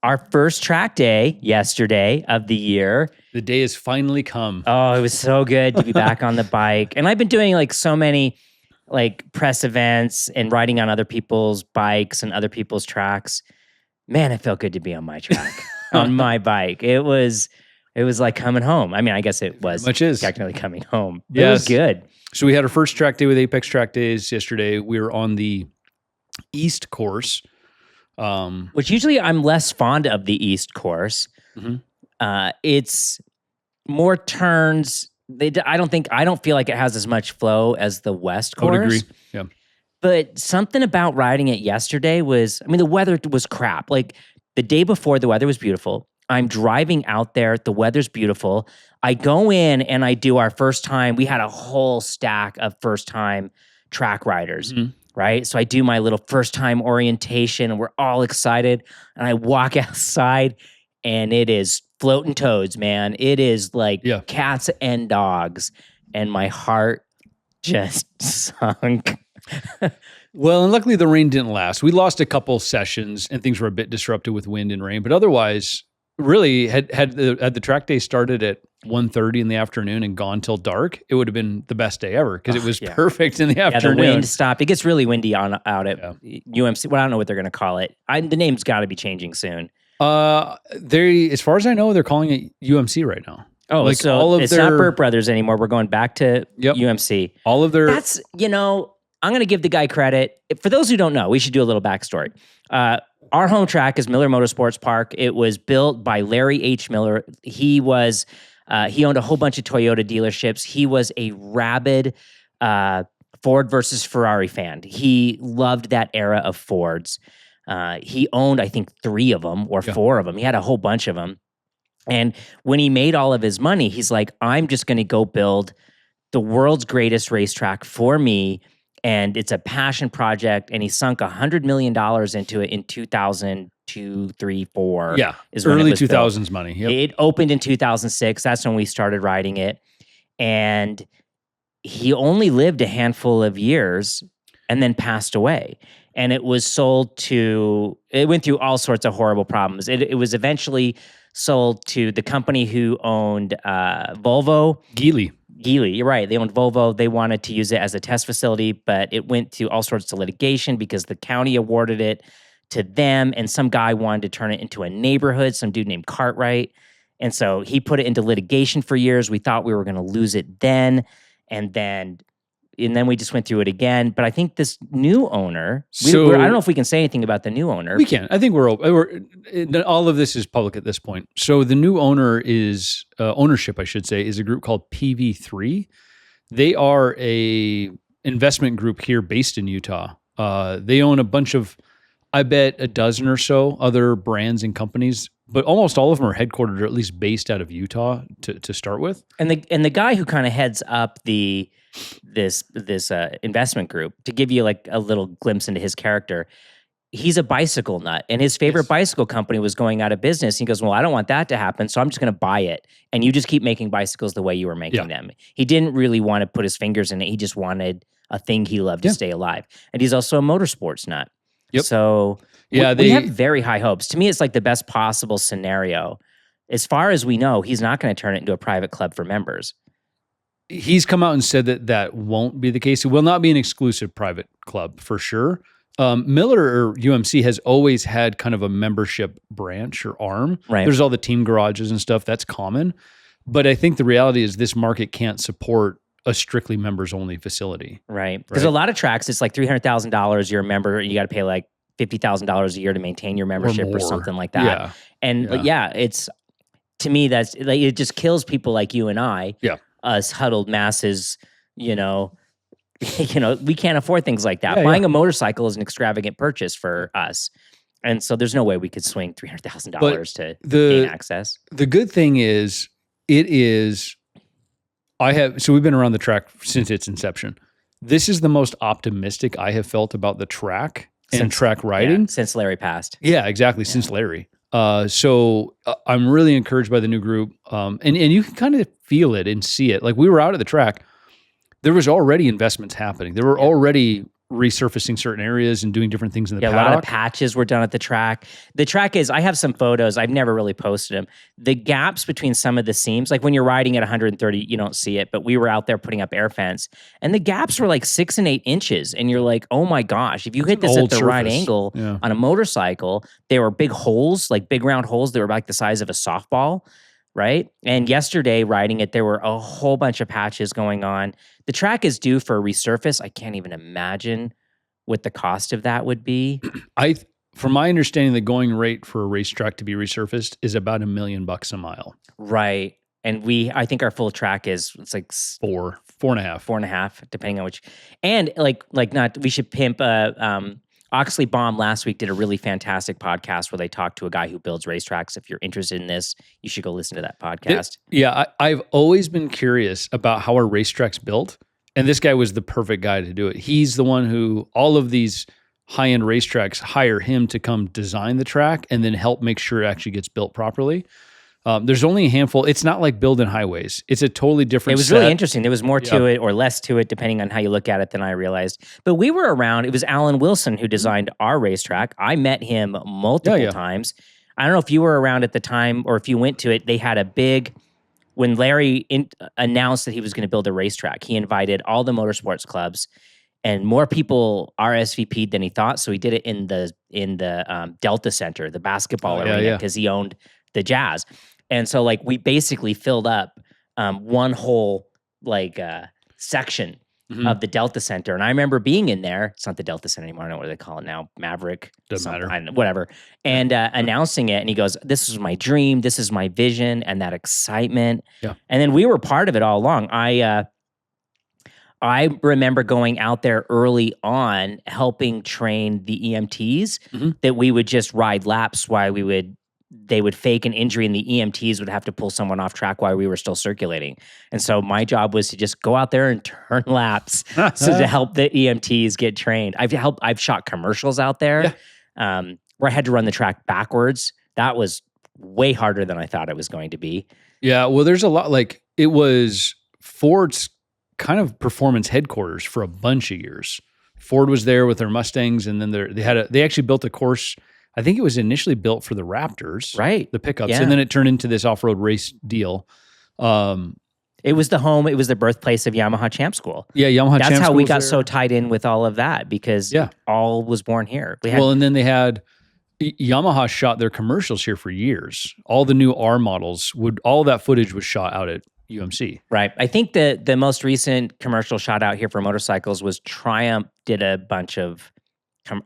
our first track day yesterday of the year. The day has finally come. Oh, it was so good to be back on the bike. And I've been doing like so many like press events and riding on other people's bikes and other people's tracks. Man, it felt good to be on my track, on my bike. It was like coming home. I mean, I guess it was technically coming home. But It was good. So we had our first track day with Apex Track Days yesterday. We were on the East course. Which usually I'm less fond of the East course. Mm-hmm. It's more turns. I don't feel like it has as much flow as the West course. I would agree. Yeah. But something about riding it yesterday was, I mean, the weather was crap. Like the day before, the weather was beautiful. I'm driving out there. The weather's beautiful. I go in and I do our first time. We had a whole stack of first time track riders, right? So I do my little first time orientation and we're all excited. And I walk outside and it is floating toads, man. It is like cats and dogs. And my heart just sunk. Well, and luckily the rain didn't last. We lost a couple sessions and things were a bit disrupted with wind and rain, but otherwise, really, had the track day started at 1:30 in the afternoon and gone till dark, it would have been the best day ever because it was perfect in the afternoon. Yeah, the wind stopped. It gets really windy out at UMC. Well, I don't know what they're going to call it. The name's got to be changing soon. As far as I know, they're calling it UMC right now. Oh, like so it's not Burt Brothers anymore. We're going back to UMC. All of their... That's, I'm going to give the guy credit. For those who don't know, we should do a little backstory. Our home track is Miller Motorsports Park. It was built by Larry H. Miller. He was he owned a whole bunch of Toyota dealerships. He was a rabid Ford versus Ferrari fan. He loved that era of Fords. He owned, I think, 3 of them or 4 of them. He had a whole bunch of them. And when he made all of his money, he's like, I'm just going to go build the world's greatest racetrack for me. And it's a passion project. And he sunk $100 million into it in 2002, 3, 4. Yeah, early 2000s money. Yep. It opened in 2006. That's when we started riding it. And he only lived a handful of years and then passed away. And it was sold to, it went through all sorts of horrible problems. It was eventually sold to the company who owned Volvo. Geely, you're right. They owned Volvo. They wanted to use it as a test facility, but it went through all sorts of litigation because the county awarded it to them, and some guy wanted to turn it into a neighborhood, some dude named Cartwright. And so he put it into litigation for years. We thought we were going to lose it then, and then we just went through it again. But I think this new owner, I don't know if we can say anything about the new owner. We can. I think we're all of this is public at this point. So the new owner is, ownership, I should say, is a group called PV3. They are a investment group here based in Utah. They own a bunch of, I bet a dozen or so other brands and companies, but almost all of them are headquartered or at least based out of Utah to start with. And the guy who kind of heads up this investment group, to give you like a little glimpse into his character, he's a bicycle nut, and his favorite bicycle company was going out of business. He goes, well, I don't want that to happen, so I'm just going to buy it, and you just keep making bicycles the way you were making them. He didn't really want to put his fingers in it. He just wanted a thing he loved to stay alive. And he's also a motorsports nut. Yep. So we have very high hopes. To me, it's like the best possible scenario. As far as we know, he's not going to turn it into a private club for members. He's come out and said that won't be the case. It will not be an exclusive private club for sure. Miller or UMC has always had kind of a membership branch or arm. Right. There's all the team garages and stuff. That's common. But I think the reality is this market can't support a strictly members only facility. Right. Because a lot of tracks, it's like $300,000. You're a member. You got to pay like $50,000 a year to maintain your membership or something like that. Yeah. And it's, to me, that's like, it just kills people like you and I. Yeah. Us huddled masses, we can't afford things like that. Buying a motorcycle is an extravagant purchase for us. And so there's no way we could swing $300,000 to gain access. The good thing is, so we've been around the track since its inception. This is the most optimistic I have felt about the track and track riding. Yeah, since Larry passed. Yeah, exactly. Yeah. Since Larry. So I'm really encouraged by the new group. And you can kind of feel it and see it. Like we were out at the track, there was already investments happening. There were already resurfacing certain areas and doing different things in the Yeah, paddock. a lot of patches were done at the track. The track is, I have some photos. I've never really posted them. The gaps between some of the seams, like when you're riding at 130, you don't see it, but we were out there putting up air fence, and the gaps were like 6 and 8 inches. And you're like, oh my gosh, if you hit this at the right angle on a motorcycle, there were big holes, like big round holes that were like the size of a softball, right? And yesterday, riding it, there were a whole bunch of patches going on. The track is due for a resurface. I can't even imagine what the cost of that would be. From my understanding, the going rate for a racetrack to be resurfaced is about $1 million a mile. Right. And I think our full track it's like 4.5, depending on which. And we should pimp. Oxley Baum last week did a really fantastic podcast where they talked to a guy who builds racetracks. If you're interested in this, you should go listen to that podcast. I've always been curious about how a racetrack's built. And this guy was the perfect guy to do it. He's the one who all of these high-end racetracks hire him to come design the track and then help make sure it actually gets built properly. There's only a handful. It's not like building highways. It's a totally different It was really interesting. There was more to it or less to it, depending on how you look at it, than I realized. But we were around. It was Alan Wilson who designed our racetrack. I met him multiple times. I don't know if you were around at the time or if you went to it. They had a big... When Larry announced that he was going to build a racetrack, he invited all the motorsports clubs, and more people RSVP'd than he thought. So he did it in the Delta Center, the basketball arena, because he owned the Jazz. And so we basically filled up one whole section of the Delta Center. And I remember being in there. It's not the Delta Center anymore. I don't know what they call it now. Maverick. Doesn't matter. Whatever. And announcing it. And he goes, this is my dream. This is my vision. And that excitement. Yeah. And then we were part of it all along. I remember going out there early on, helping train the EMTs that we would just ride laps while they would fake an injury and the EMTs would have to pull someone off track while we were still circulating. And so my job was to just go out there and turn laps to help the EMTs get trained. I've shot commercials out there where I had to run the track backwards. That was way harder than I thought it was going to be. Yeah, well, there's a lot, it was Ford's kind of performance headquarters for a bunch of years. Ford was there with their Mustangs, and then they actually built a course. I think it was initially built for the Raptors, right? The pickups, and then it turned into this off-road race deal. It was the home. It was the birthplace of Yamaha Champ School. Yeah, Yamaha. That's Champ how School we got there. so tied in with all of that, because all was born here. And then they had Yamaha shot their commercials here for years. All the new R models all that footage was shot out at UMC. Right. I think the most recent commercial shot out here for motorcycles was Triumph did a bunch of.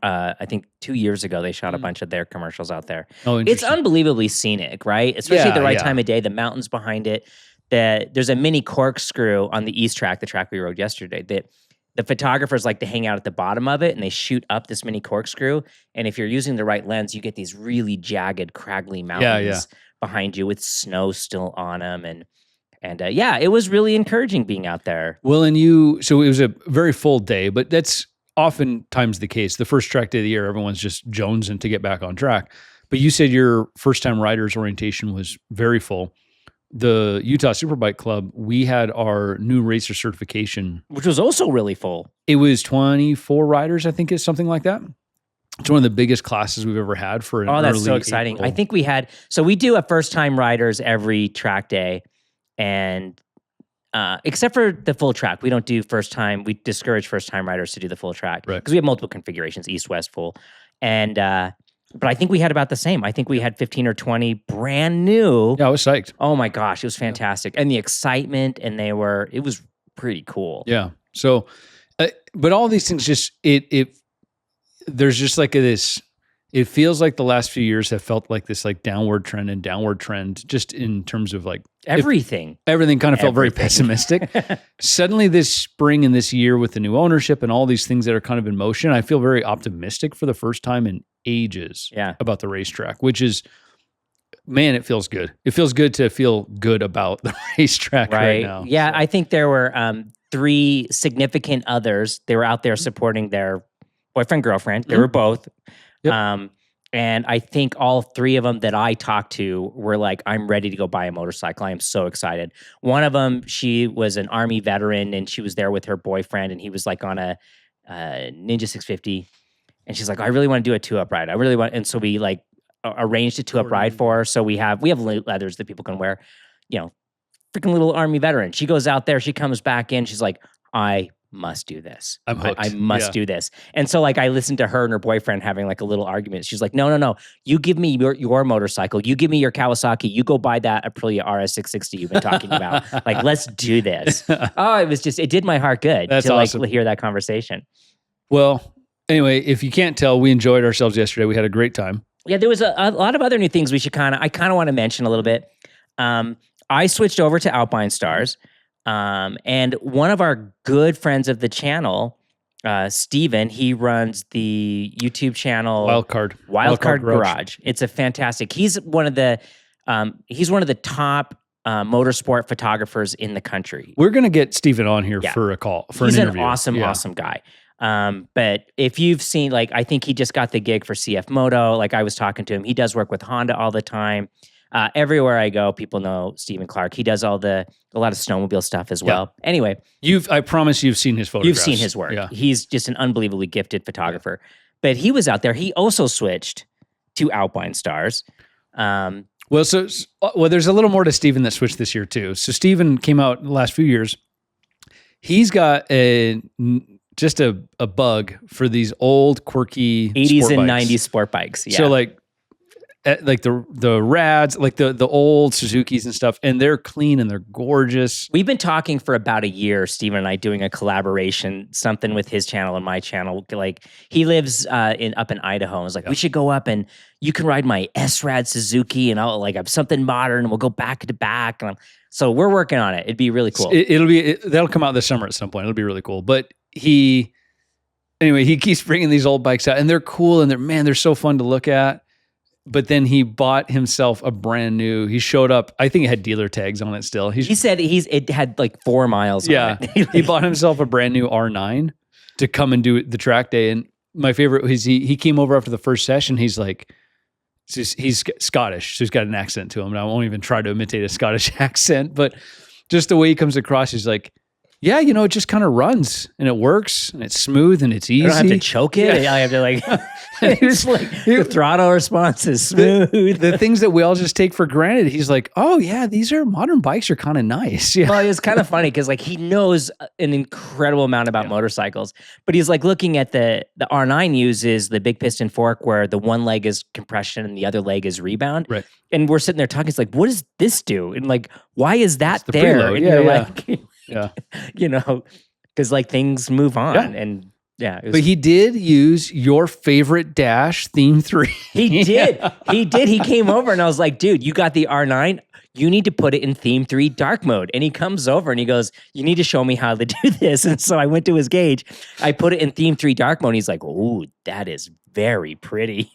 I think 2 years ago they shot a bunch of their commercials out there. Oh, it's unbelievably scenic, right? Especially at the right time of day. The mountains behind it. There's a mini corkscrew on the east track, the track we rode yesterday. That the photographers like to hang out at the bottom of it, and they shoot up this mini corkscrew. And if you're using the right lens, you get these really jagged, craggly mountains behind you with snow still on them, and it was really encouraging being out there. Well, so it was a very full day, but that's oftentimes the case. The first track day of the year, everyone's just jonesing to get back on track. But you said your first-time riders orientation was very full. The Utah Superbike Club, we had our new racer certification, which was also really full. It was 24 riders, I think, is something like that. It's one of the biggest classes we've ever had for an early that's so exciting. April. I think we do a first-time riders every track day, and except for the full track, we don't do first time. We discourage first time riders to do the full track because we have multiple configurations, east, west, full. And, but I think we had about the same. I think we had 15 or 20 brand new. Yeah, I was psyched. Oh my gosh, it was fantastic. And the excitement, and it was pretty cool. Yeah. So, but all these things there's just it feels like the last few years have felt like this downward trend just in terms of everything kind of felt very pessimistic. Suddenly this spring and this year with the new ownership and all these things that are kind of in motion, I feel very optimistic for the first time in ages about the racetrack, which is, man, it feels good. It feels good to feel good about the racetrack right now. Yeah, so. I think there were 3 significant others. They were out there supporting their boyfriend, girlfriend. They were both. Yep. And I think all 3 of them that I talked to were like, I'm ready to go buy a motorcycle. I am so excited. One of them, she was an Army veteran, and she was there with her boyfriend, and he was like on Ninja 650. And she's like, I really want to do a 2-up ride. I really want, and so we like arranged a 2-up ride for her. So we have leathers that people can wear, freaking little Army veteran. She goes out there, she comes back in, she's like, I must do this. I'm hooked. I must do this. And so like I listened to her and her boyfriend having like a little argument. She's like, no. You give me your motorcycle. You give me your Kawasaki. You go buy that Aprilia RS660 you've been talking about. Like, let's do this. Oh, it did my heart good to awesome. Like hear that conversation. Well, anyway, if you can't tell, we enjoyed ourselves yesterday. We had a great time. Yeah, there was a lot of other new things I kind of want to mention a little bit. I switched over to AlpineStars, and one of our good friends of the channel, Steven, he runs the YouTube channel Wildcard Garage. It's a fantastic. He's one of the top motorsport photographers in the country. We're gonna get Steven on here for a call for an interview. He's an awesome guy. But if you've seen, like, I think he just got the gig for CF Moto. Like, I was talking to him. He does work with Honda all the time. Everywhere I go, people know Stephen Clark. He does a lot of snowmobile stuff as well. Yeah. Anyway, I promise you've seen his photographs. You've seen his work. Yeah. He's just an unbelievably gifted photographer. Yeah. But he was out there. He also switched to AlpineStars. Well, there's a little more to Stephen that switched this year too. So Stephen came out in the last few years. He's got just a bug for these old quirky 80s and 90s sport bikes. Yeah. So like the Rads, like the old Suzukis and stuff, and they're clean and they're gorgeous. We've been talking for about a year, Steven and I, doing a collaboration, something with his channel and my channel. Like, he lives up in Idaho. I was like, we should go up and you can ride my S-Rad Suzuki and I'll have something modern and we'll go back to back. So we're working on it. It'd be really cool. That'll come out this summer at some point. It'll be really cool. But he keeps bringing these old bikes out and they're cool and they're so fun to look at. But then he bought himself a brand new. He showed up. I think it had dealer tags on it still. He said it had like 4 miles. Yeah, on it. He bought himself a brand new R9 to come and do the track day. And my favorite was he came over after the first session. He's like, he's Scottish, so he's got an accent to him. And I won't even try to imitate a Scottish accent, but just the way he comes across, he's like, yeah, it just kind of runs and it works and it's smooth and it's easy. I don't have to choke it. Yeah. I have to it's like the throttle response is smooth. The things that we all just take for granted. He's like, oh yeah, these modern bikes are kind of nice. Yeah. Well, it's kind of funny because like he knows an incredible amount about motorcycles, but he's like looking at the R9 uses the big piston fork where the one leg is compression and the other leg is rebound. Right. And we're sitting there talking. It's like, what does this do? And like, why is that there? Preload. And you're like, yeah, because like things move on and but he did use your favorite dash theme 3. He did. He did. He came over and I was like, dude, you got the R9. You need to put it in theme 3 dark mode. And he comes over and he goes, you need to show me how to do this. And so I went to his gauge. I put it in theme 3 dark mode. And he's like, oh, that is very pretty.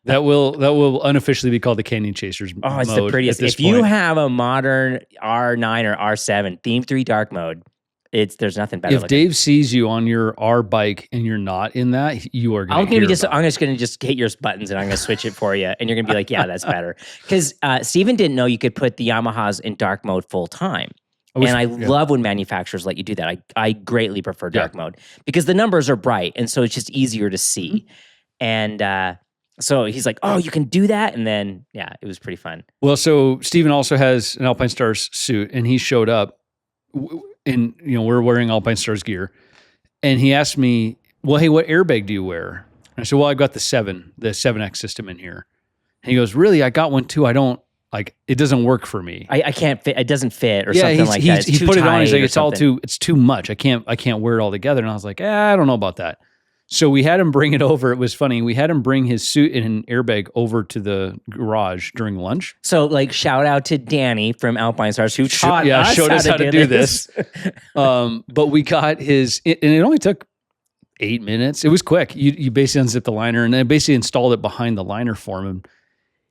That will unofficially be called the CanyonChasers mode. Oh, it's the prettiest. If you have a modern R9 or R7 theme 3 dark mode, there's nothing better. If Dave sees you on your R bike and you're not in that, you are going to I'm just going to just hit your buttons and I'm going to switch it for you. And you're going to be like, yeah, that's better. Because Steven didn't know you could put the Yamahas in dark mode full time. I love when manufacturers let you do that. I greatly prefer dark mode because the numbers are bright. And so it's just easier to see. And so he's like, oh, you can do that? And then, it was pretty fun. Well, so Steven also has an AlpineStars suit and he showed up and we're wearing AlpineStars gear, and he asked me, "Well, hey, what airbag do you wear?" And I said, "Well, I've got the 7X system in here." And he goes, "Really? I got one too. I don't like it. Doesn't work for me. I can't fit. It doesn't fit or something like that. He put it on. He's like, it's too much. I can't wear it all together." And I was like, I don't know about that. So we had him bring it over. It was funny. We had him bring his suit and an airbag over to the garage during lunch. So, like, shout out to Danny from AlpineStars who showed us how to do this. But we got his, and it only took 8 minutes. It was quick. You basically unzip the liner and then basically installed it behind the liner for him.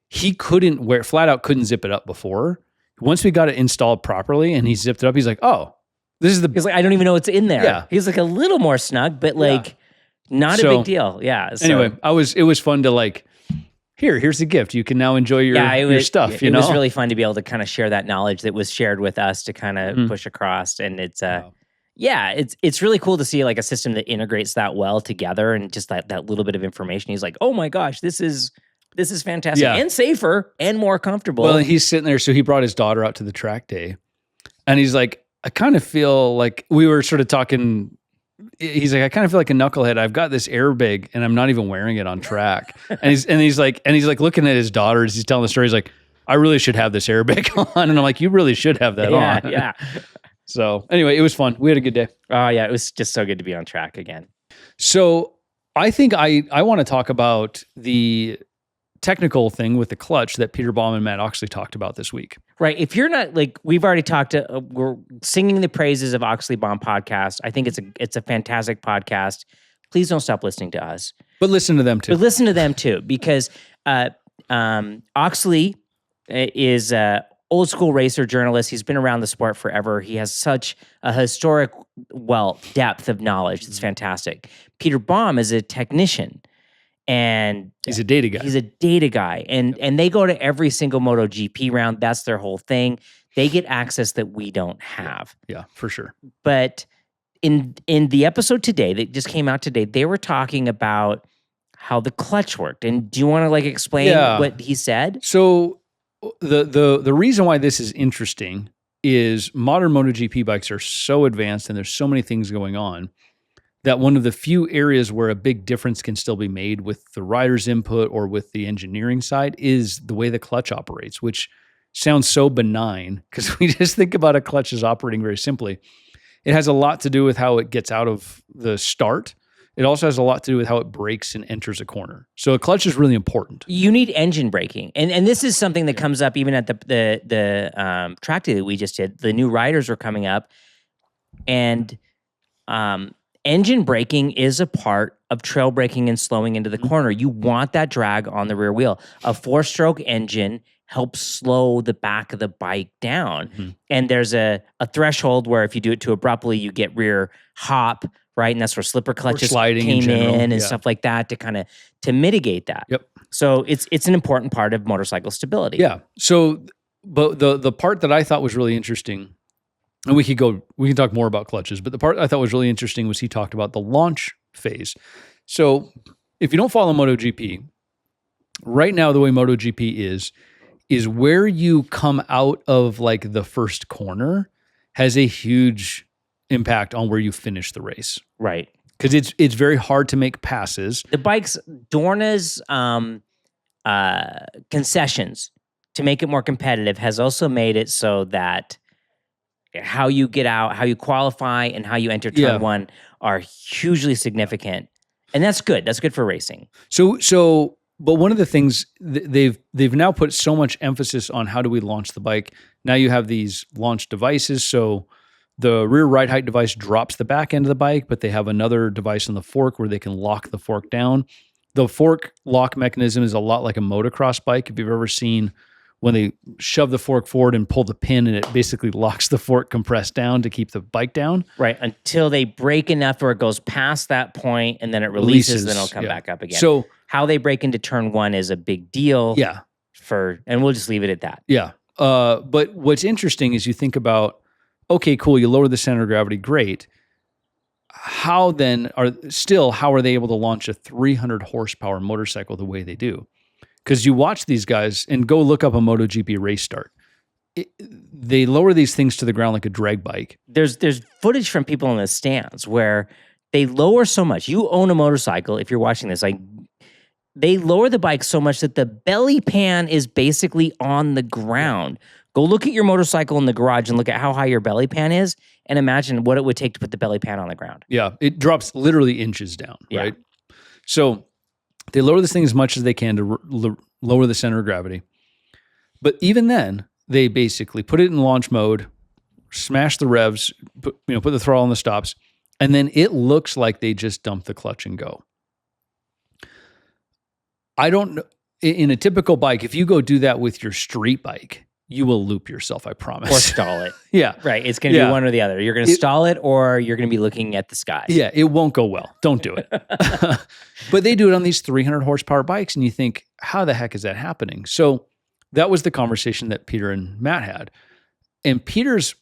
He flat out couldn't zip it up before. Once we got it installed properly and he zipped it up, he's like, oh, this is he's like, I don't even know what's in there. Yeah. He's like a little more snug, but like, not a big deal. Yeah. So. Anyway, it was fun to like, here's the gift. You can now enjoy your stuff. It was really fun to be able to kind of share that knowledge that was shared with us to kind of push across. And it's, Yeah, it's really cool to see like a system that integrates that well together and just that little bit of information. He's like, oh my gosh, this is fantastic and safer and more comfortable. Well, he's sitting there. So he brought his daughter out to the track day, and he's like, I kind of feel like we were sort of talking. He's like, I kind of feel like a knucklehead. I've got this airbag and I'm not even wearing it on track. and he's like looking at his daughter as he's telling the story. He's like, I really should have this airbag on. And I'm like, you really should have that on. Yeah. So anyway, it was fun. We had a good day. Oh yeah. It was just so good to be on track again. So I think I want to talk about the technical thing with the clutch that Peter Baum and Matt Oxley talked about this week. Right. If you're not like, we've already talked to, we're singing the praises of Oxley Baum podcast. I think it's a fantastic podcast. Please don't stop listening to us. But listen to them too. Because Oxley is a old school racer journalist. He's been around the sport forever. He has such a historic, depth of knowledge. It's fantastic. Peter Baum is a technician. And he's a data guy. And they go to every single MotoGP round. That's their whole thing. They get access that we don't have. Yeah, for sure. But in the episode today that just came out today, they were talking about how the clutch worked. And do you want to like explain what he said? So the reason why this is interesting is modern MotoGP bikes are so advanced and there's so many things going on that one of the few areas where a big difference can still be made with the rider's input or with the engineering side is the way the clutch operates, which sounds so benign because we just think about a clutch as operating very simply. It has a lot to do with how it gets out of the start. It also has a lot to do with how it brakes and enters a corner. So a clutch is really important. You need engine braking. And this is something that comes up even at the track day that we just did. The new riders are coming up, and engine braking is a part of trail braking and slowing into the corner. You want that drag on the rear wheel. A 4-stroke engine helps slow the back of the bike down. Mm-hmm. And there's a threshold where if you do it too abruptly, you get rear hop, right? And that's where slipper clutches came in and stuff like that to mitigate that. Yep. So it's an important part of motorcycle stability. Yeah. So, but the part that I thought was really interesting, and we can talk more about clutches, but the part I thought was really interesting was he talked about the launch phase. So if you don't follow MotoGP, right now the way MotoGP is where you come out of like the first corner has a huge impact on where you finish the race. Right. Because it's very hard to make passes. The bike's Dorna's concessions to make it more competitive has also made it so that how you get out, how you qualify, and how you enter turn one are hugely significant. And that's good. That's good for racing. But one of the things they've now put so much emphasis on how do we launch the bike. Now you have these launch devices. So the rear ride height device drops the back end of the bike, but they have another device on the fork where they can lock the fork down. The fork lock mechanism is a lot like a motocross bike. If you've ever seen when they shove the fork forward and pull the pin, and it basically locks the fork compressed down to keep the bike down. Right, until they brake enough where it goes past that point, and then it releases then it'll come back up again. So how they break into turn one is a big deal. Yeah. And we'll just leave it at that. Yeah. But what's interesting is you think about, okay, cool, you lower the center of gravity, great. How are they able to launch a 300 horsepower motorcycle the way they do? Because you watch these guys and go look up a MotoGP race start. They lower these things to the ground like a drag bike. There's footage from people in the stands where they lower so much. You own a motorcycle, if you're watching this, like they lower the bike so much that the belly pan is basically on the ground. Go look at your motorcycle in the garage and look at how high your belly pan is and imagine what it would take to put the belly pan on the ground. Yeah, it drops literally inches down, right? So they lower this thing as much as they can to lower the center of gravity. But even then, they basically put it in launch mode, smash the revs, put the throttle on the stops, and then it looks like they just dump the clutch and go. I don't know. In a typical bike, if you go do that with your street bike, you will loop yourself, I promise. Or stall it. Yeah. Right. It's going to be one or the other. You're going to stall it or you're going to be looking at the sky. Yeah. It won't go well. Don't do it. But they do it on these 300 horsepower bikes. And you think, how the heck is that happening? So that was the conversation that Peter and Matt had. And Peter's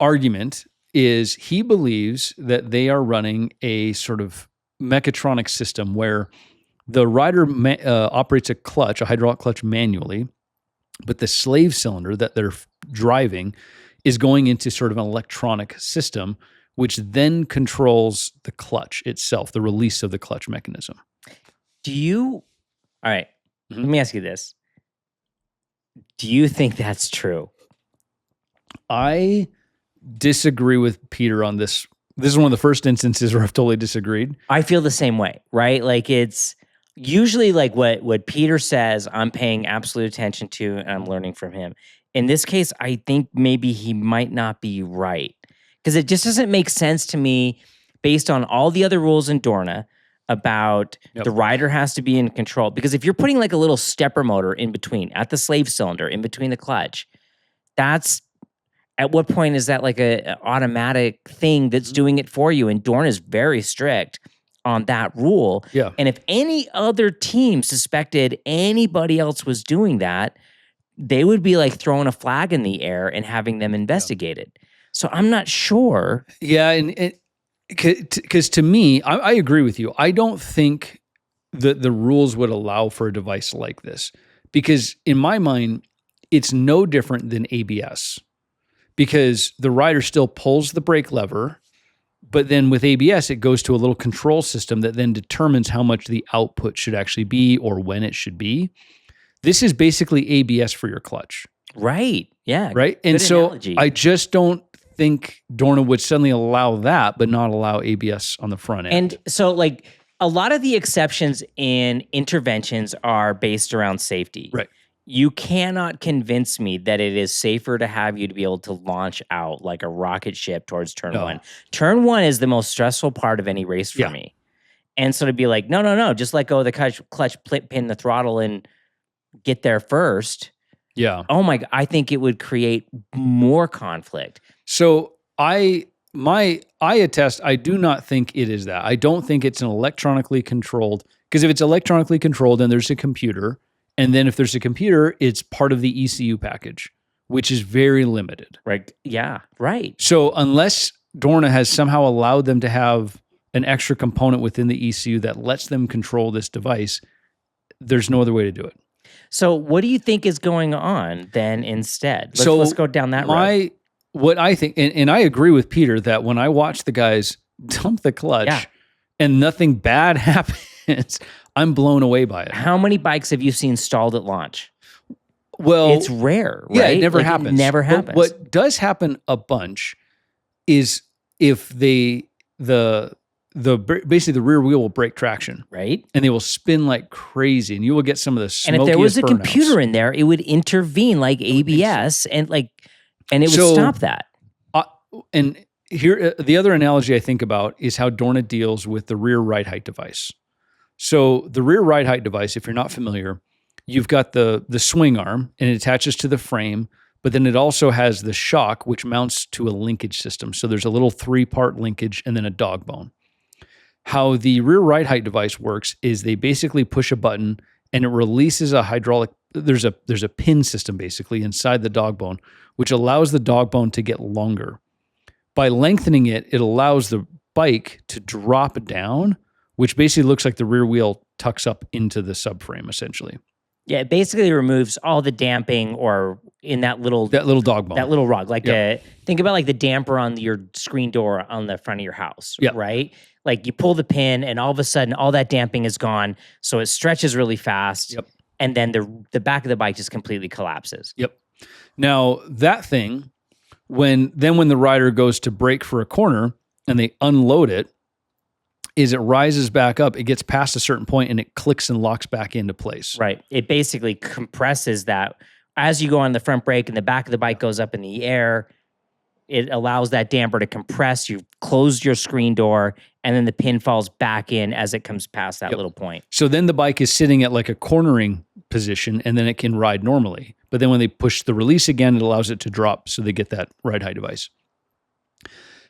argument is he believes that they are running a sort of mechatronic system where the rider operates a hydraulic clutch manually, but the slave cylinder that they're driving is going into sort of an electronic system, which then controls the clutch itself, the release of the clutch mechanism. All right, let me ask you this. Do you think that's true? I disagree with Peter on this. This is one of the first instances where I've totally disagreed. I feel the same way, right? Like it's usually like what Peter says, I'm paying absolute attention to and I'm learning from him. In this case, I think maybe he might not be right because it just doesn't make sense to me based on all the other rules in Dorna about the rider has to be in control. Because if you're putting like a little stepper motor in between, at the slave cylinder, in between the clutch, that's at what point is that like a automatic thing that's doing it for you? And Dorna is very strict on that rule. Yeah. And if any other team suspected anybody else was doing that, they would be like throwing a flag in the air and having them investigated. So I'm not sure. Yeah, and because to me, I agree with you. I don't think that the rules would allow for a device like this because in my mind, it's no different than ABS because the rider still pulls the brake lever, but then with ABS, it goes to a little control system that then determines how much the output should actually be or when it should be. This is basically ABS for your clutch. Right. Yeah. Right. And so analogy. I just don't think Dorna would suddenly allow that, but not allow ABS on the front end. And so like a lot of the exceptions and interventions are based around safety. Right. You cannot convince me that it is safer to have you to be able to launch out like a rocket ship towards turn one. Turn one is the most stressful part of any race for me. And so to be like, no, just let go of the clutch, pin the throttle and get there first. Yeah. Oh my God. I think it would create more conflict. So I attest, I do not think it is that. I don't think it's an electronically controlled, because if it's electronically controlled, then there's a computer. And then if there's a computer, it's part of the ECU package, which is very limited. Right. Yeah. Right. So unless Dorna has somehow allowed them to have an extra component within the ECU that lets them control this device, there's no other way to do it. So what do you think is going on then instead? Let's go down that road. What I think, and I agree with Peter that when I watch the guys dump the clutch and nothing bad happens, I'm blown away by it. How many bikes have you seen stalled at launch? Well, it's rare, right? Yeah, it never happens. It never happens. But what does happen a bunch is if basically the rear wheel will break traction, right? And they will spin like crazy, and you will get some of the smokiest. And if there was a burnouts. computer in there, it would intervene like ABS, and it would stop that. And here, the other analogy I think about is how Dorna deals with the rear ride height device. So the rear ride height device, if you're not familiar, you've got the swing arm, and it attaches to the frame. But then it also has the shock, which mounts to a linkage system. So there's a little 3-part linkage and then a dog bone. How the rear ride height device works is they basically push a button and it releases a hydraulic. There's a pin system basically inside the dog bone, which allows the dog bone to get longer. By lengthening it, it allows the bike to drop down, which basically looks like the rear wheel tucks up into the subframe essentially. Yeah, it basically removes all the damping or in that little dog bone, that little rug. Think about like the damper on your screen door on the front of your house, right? Like you pull the pin and all of a sudden all that damping is gone. So it stretches really fast. Yep. And then the back of the bike just completely collapses. Yep. Now that thing, when the rider goes to brake for a corner and they unload it, is it rises back up, it gets past a certain point and it clicks and locks back into place. Right. It basically compresses that. As you go on the front brake and the back of the bike goes up in the air, it allows that damper to compress. You've closed your screen door and then the pin falls back in as it comes past that little point. So then the bike is sitting at like a cornering position and then it can ride normally. But then when they push the release again, it allows it to drop so they get that ride height device.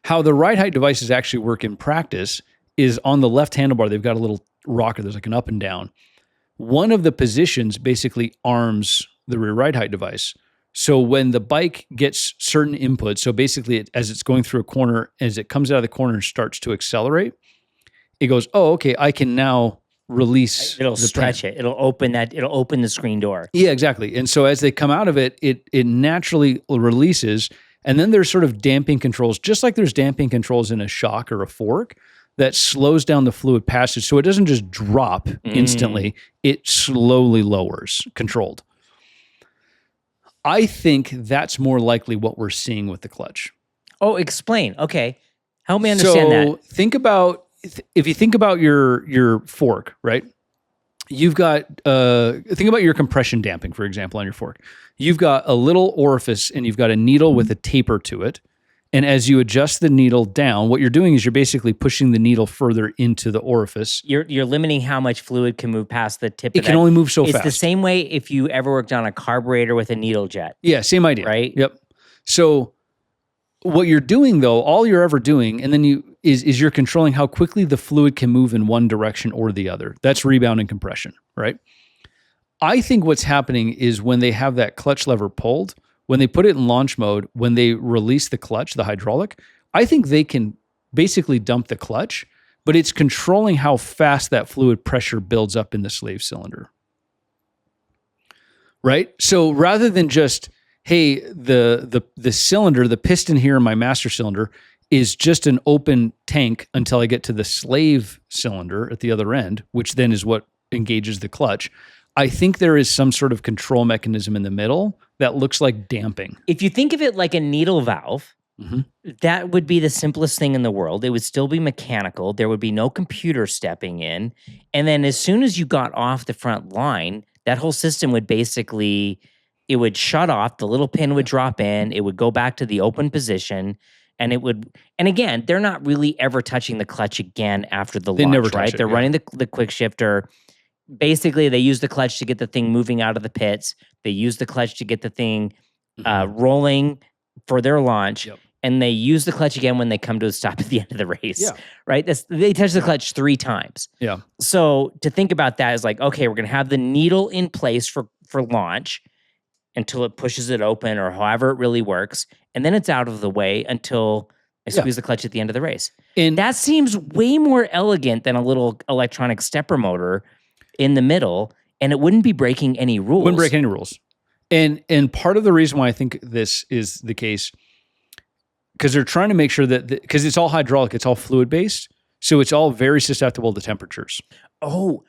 How the ride height devices actually work in practice is on the left handlebar, they've got a little rocker. There's like an up and down. One of the positions basically arms the rear ride height device. So when the bike gets certain inputs, so basically as it's going through a corner, as it comes out of the corner and starts to accelerate, it goes, oh, okay, I can now release. It'll the stretch pin. it. It'll open that. It'll open the screen door. Yeah, exactly. And so as they come out of it, it naturally releases. And then there's sort of damping controls, just like there's damping controls in a shock or a fork that slows down the fluid passage. So it doesn't just drop instantly. It slowly lowers, controlled. I think that's more likely what we're seeing with the clutch. Oh, explain. Okay. Help me understand that. So think about, if you think about your fork, right? You've got, think about your compression damping, for example, on your fork. You've got a little orifice and you've got a needle with a taper to it. And as you adjust the needle down, what you're doing is you're basically pushing the needle further into the orifice. You're limiting how much fluid can move past the tip. It can only move so fast. It's the same way if you ever worked on a carburetor with a needle jet. Yeah, same idea. Right? Yep. So what you're doing though, all you're ever doing, and then you're controlling how quickly the fluid can move in one direction or the other. That's rebound and compression, right? I think what's happening is when they have that clutch lever pulled, when they put it in launch mode, when they release the clutch, the hydraulic, I think they can basically dump the clutch, but it's controlling how fast that fluid pressure builds up in the slave cylinder. Right? So rather than just, hey, the cylinder, the piston here in my master cylinder is just an open tank until I get to the slave cylinder at the other end, which then is what engages the clutch. I think there is some sort of control mechanism in the middle that looks like damping. If you think of it like a needle valve, that would be the simplest thing in the world. It would still be mechanical. There would be no computer stepping in. And then as soon as you got off the front line, that whole system would basically, it would shut off, the little pin would drop in, it would go back to the open position, and it would, and again, they're not really ever touching the clutch again after the launch, never touch right? it, They're yeah. running the quick shifter. Basically, they use the clutch to get the thing moving out of the pits. They use the clutch to get the thing rolling for their launch. Yep. And they use the clutch again when they come to a stop at the end of the race, Yeah. right? They touch the clutch 3 times. Yeah. So to think about that is like, okay, we're going to have the needle in place for launch until it pushes it open or however it really works. And then it's out of the way until I squeeze the clutch at the end of the race. And that seems way more elegant than a little electronic stepper motor in the middle, and it wouldn't be breaking any rules. Wouldn't break any rules. And part of the reason why I think this is the case, because they're trying to make sure that, because it's all hydraulic, it's all fluid based, so it's all very susceptible to temperatures. Oh,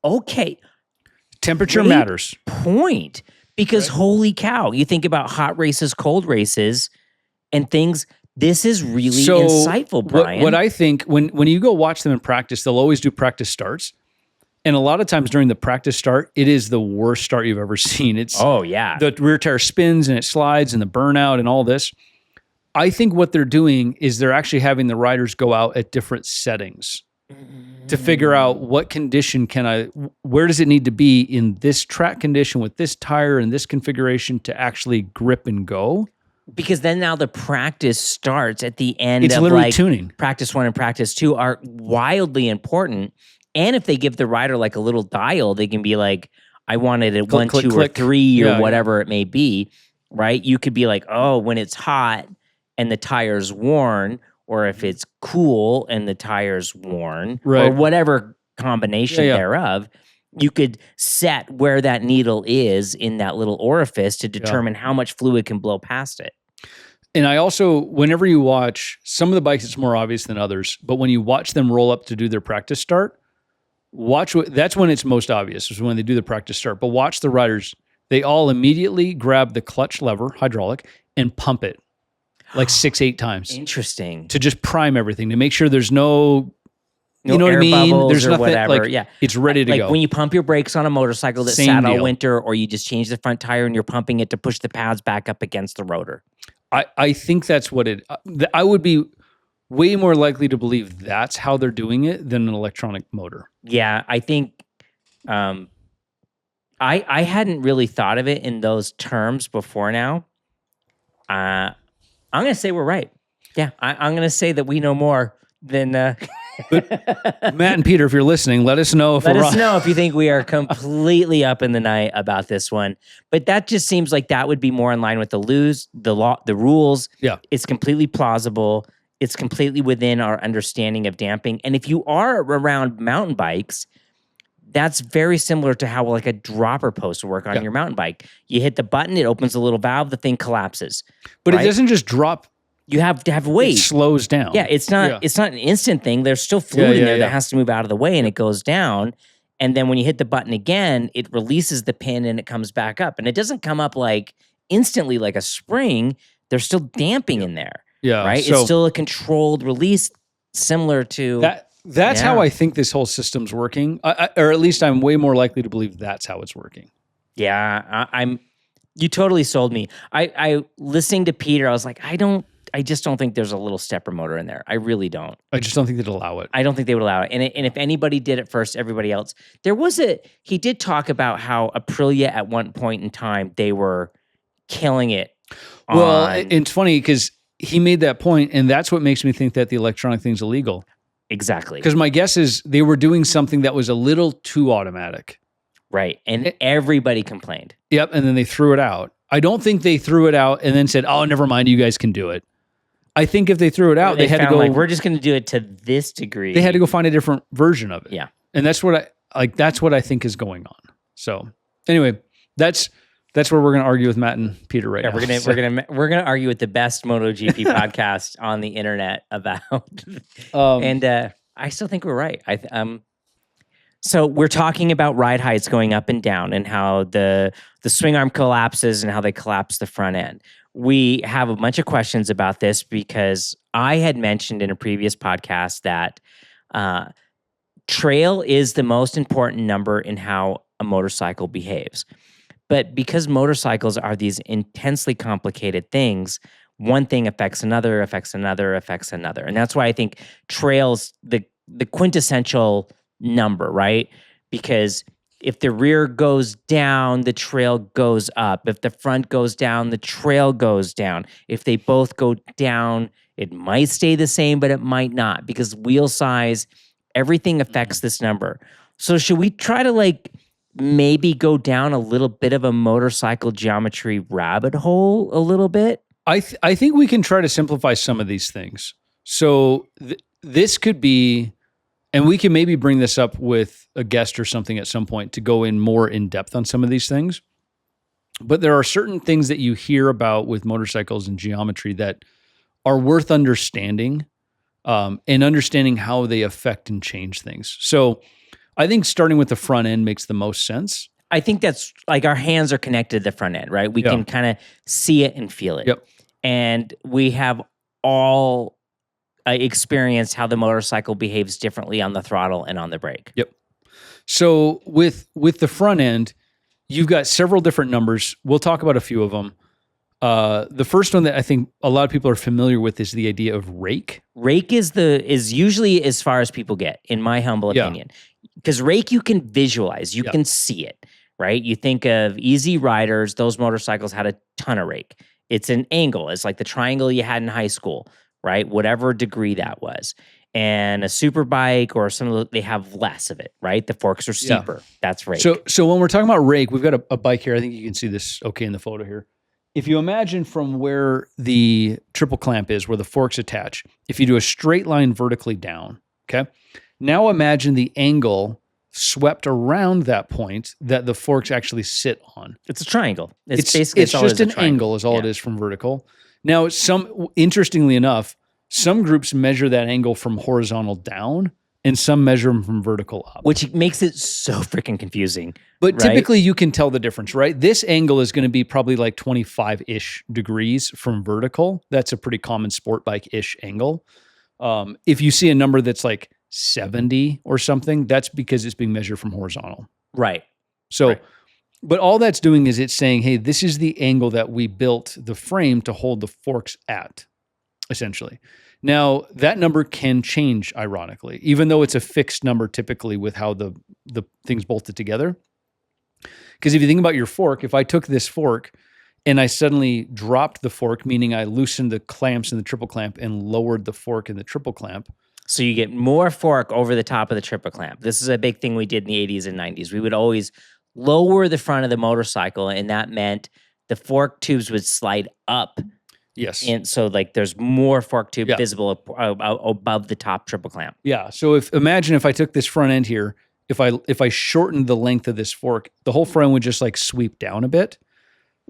okay. Temperature Great matters. Point. Because holy cow, you think about hot races, cold races, and things. This is really insightful, Brian. What I think, when you go watch them in practice, they'll always do practice starts. And a lot of times during the practice start, it is the worst start you've ever seen. It's the rear tire spins and it slides and the burnout and all this. I think what they're doing is they're actually having the riders go out at different settings to figure out what condition where does it need to be in this track condition with this tire and this configuration to actually grip and go. Because then now the practice starts at the end it's of literally like tuning. Practice 1 and practice 2 are wildly important. And if they give the rider like a little dial, they can be like, I wanted it click, 1, 2, click. or 3 or Yeah, whatever it may be, right? You could be like, oh, when it's hot and the tire's worn, or if it's cool and the tire's worn, or whatever combination thereof, you could set where that needle is in that little orifice to determine how much fluid can blow past it. And I also, whenever you watch, some of the bikes, it's more obvious than others, but when you watch them roll up to do their practice start, that's when it's most obvious, is when they do the practice start. But watch the riders, they all immediately grab the clutch lever, hydraulic, and pump it like 6-8 times. Interesting. To just prime everything, to make sure there's no you know what I mean? There's or nothing, whatever. like, it's ready to go. Like when you pump your brakes on a motorcycle that's sat all winter, or you just change the front tire and you're pumping it to push the pads back up against the rotor. I think that's what I would be way more likely to believe that's how they're doing it than an electronic motor. Yeah, I think I hadn't really thought of it in those terms before now. I'm going to say we're right. Yeah, I'm going to say that we know more than But Matt and Peter, if you're listening, let us know if Let we're us wrong. know if you think we are completely up in the night about this one. But that just seems like that would be more in line with the law, the rules. Yeah. It's completely plausible. It's completely within our understanding of damping. And if you are around mountain bikes, that's very similar to how like a dropper post will work on your mountain bike. You hit the button, it opens a little valve, the thing collapses. But right? it doesn't just drop. You have to have weight. It slows down. Yeah, it's not an instant thing. There's still fluid in there that has to move out of the way, and it goes down. And then when you hit the button again, it releases the pin and it comes back up. And it doesn't come up like instantly like a spring. There's still damping in there. Yeah. Right? So it's still a controlled release similar to that's how I think this whole system's working. Or at least I'm way more likely to believe that's how it's working. Yeah, you totally sold me. I listening to Peter, I was like, I just don't think there's a little stepper motor in there. I really don't. I just don't think they'd allow it. I don't think they would allow it. And if anybody did it first, everybody else. He did talk about how Aprilia at one point in time, they were killing it. Well, it's funny because he made that point, and that's what makes me think that the electronic thing's illegal. Exactly. Because my guess is they were doing something that was a little too automatic. Right. And everybody complained. Yep. And then they threw it out. I don't think they threw it out and then said, oh, never mind, you guys can do it. I think if they threw it out, they had to go like, we're just going to do it to this degree. They had to go find a different version of it. Yeah. And that's what I think is going on. So anyway, that's where we're going to argue with Matt and Peter right now. We're gonna argue with the best MotoGP podcast on the internet about, and I still think we're right. So we're talking about ride heights going up and down, and how the swing arm collapses and how they collapse the front end. We have a bunch of questions about this because I had mentioned in a previous podcast that trail is the most important number in how a motorcycle behaves. But because motorcycles are these intensely complicated things, one thing affects another, affects another, affects another. And that's why I think trail's the quintessential number, right? Because if the rear goes down, the trail goes up. If the front goes down, the trail goes down. If they both go down, it might stay the same, but it might not, because wheel size, everything affects this number. So should we try to maybe go down a little bit of a motorcycle geometry rabbit hole a little bit? I think we can try to simplify some of these things. So this could be, and we can maybe bring this up with a guest or something at some point to go in more in depth on some of these things. But there are certain things that you hear about with motorcycles and geometry that are worth understanding, and understanding how they affect and change things. So I think starting with the front end makes the most sense. I think that's like our hands are connected to the front end, right? We can kind of see it and feel it. Yep. And we have all experienced how the motorcycle behaves differently on the throttle and on the brake. Yep. So with the front end, you've got several different numbers. We'll talk about a few of them. The first one that I think a lot of people are familiar with is the idea of rake. Rake is usually as far as people get, in my humble opinion. Because rake you can visualize, you can see it, right? You think of easy riders, those motorcycles had a ton of rake. It's an angle. It's like the triangle you had in high school, right? Whatever degree that was. And a super bike or they have less of it, right? The forks are steeper. That's rake. So when we're talking about rake, we've got a bike here. I think you can see this okay in the photo here. If you imagine from where the triple clamp is, where the forks attach, if you do a straight line vertically down, okay? Now imagine the angle swept around that point that the forks actually sit on. It's a triangle. It's just an angle is all it is from vertical. Now, interestingly enough, some groups measure that angle from horizontal down and some measure them from vertical up. Which makes it so freaking confusing. But right? Typically you can tell the difference, right? This angle is going to be probably like 25-ish degrees from vertical. That's a pretty common sport bike-ish angle. If you see a number that's like 70 or something, that's because it's being measured from horizontal. Right. So, but all that's doing is it's saying, hey, this is the angle that we built the frame to hold the forks at, essentially. Now, that number can change, ironically, even though it's a fixed number typically with how the thing's bolted together. Because if you think about your fork, if I took this fork and I suddenly dropped the fork, meaning I loosened the clamps in the triple clamp and lowered the fork in the triple clamp, So you get more fork over the top of the triple clamp. This is a big thing we did in the 80s and 90s. We would always lower the front of the motorcycle, and that meant the fork tubes would slide up. Yes. And so like there's more fork tube Yeah. visible above the top triple clamp. Yeah. So imagine if I took this front end here, if I shortened the length of this fork, the whole front would just like sweep down a bit.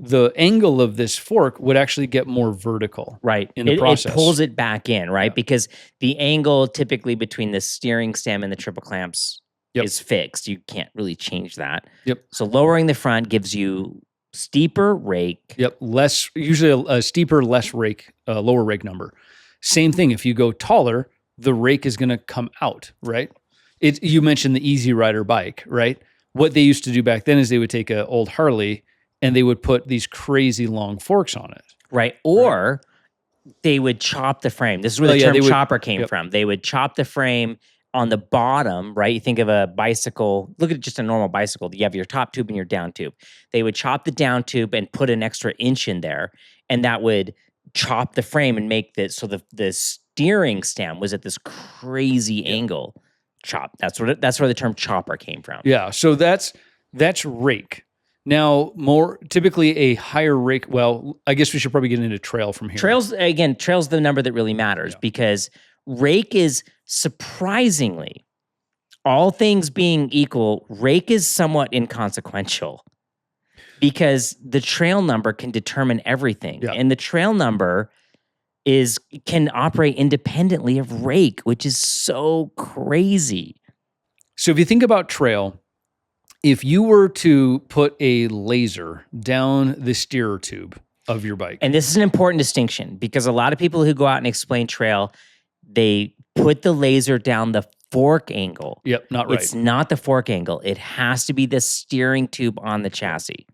The angle of this fork would actually get more vertical. Right. In the process. It pulls it back in, right? Yeah. Because the angle typically between the steering stem and the triple clamps Yep. is fixed. You can't really change that. Yep. So lowering the front gives you steeper rake. Yep. Usually a steeper, lower rake number. Same thing. If you go taller, the rake is going to come out, right? You mentioned the Easy Rider bike, right? What they used to do back then is they would take an old Harley and they would put these crazy long forks on it. Right. Or they would chop the frame. This is where the term chopper came from. They would chop the frame on the bottom, right? You think of a bicycle, look at just a normal bicycle. You have your top tube and your down tube. They would chop the down tube and put an extra inch in there, and that would chop the frame and make this so the steering stem was at this crazy angle. Chop. That's where the term chopper came from. Yeah. So that's rake. Now, more typically a higher rake. Well, I guess we should probably get into trail from here. Trail's the number that really matters because rake is surprisingly, all things being equal, rake is somewhat inconsequential because the trail number can determine everything. Yeah. And the trail number can operate independently of rake, which is so crazy. So if you think about trail, if you were to put a laser down the steerer tube of your bike. And this is an important distinction because a lot of people who go out and explain trail, they put the laser down the fork angle. Yep, not right. It's not the fork angle. It has to be the steering tube on the chassis.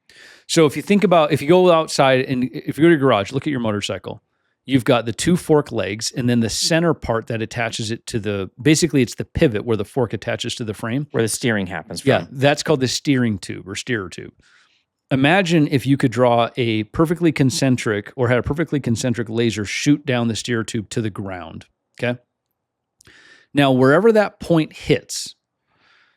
So if you go outside and if you go to your garage, look at your motorcycle. You've got the two fork legs and then the center part that attaches it to basically it's the pivot where the fork attaches to the frame. Where the steering happens from. Yeah, that's called the steering tube or steerer tube. Imagine if you could draw a perfectly concentric or had a perfectly concentric laser shoot down the steerer tube to the ground, okay? Now, wherever that point hits,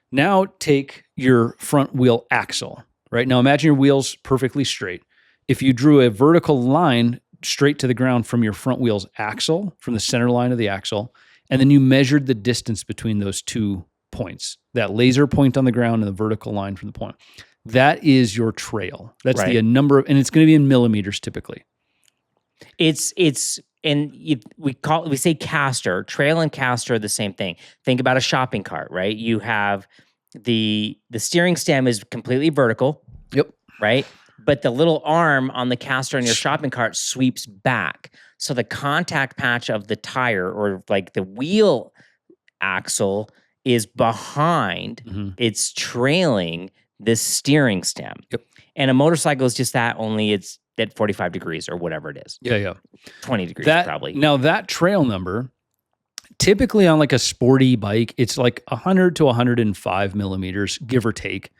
now take your front wheel axle, right? Now imagine your wheels perfectly straight. If you drew a vertical line straight to the ground from your front wheel's axle, from the center line of the axle, and then you measured the distance between those 2 points, that laser point on the ground and the vertical line from the point. That is your trail. That's the number, and it's going to be in millimeters typically. We say caster. Trail and caster are the same thing. Think about a shopping cart, right? You have the steering stem is completely vertical. Yep. Right? But the little arm on the caster on your shopping cart sweeps back. So the contact patch of the tire or like the wheel axle is behind. Mm-hmm. It's trailing this steering stem. Yep. And a motorcycle is just that, only it's at 45 degrees or whatever it is. Yeah. 20 degrees probably. Now that trail number, typically on like a sporty bike, it's like 100 to 105 millimeters, give or take.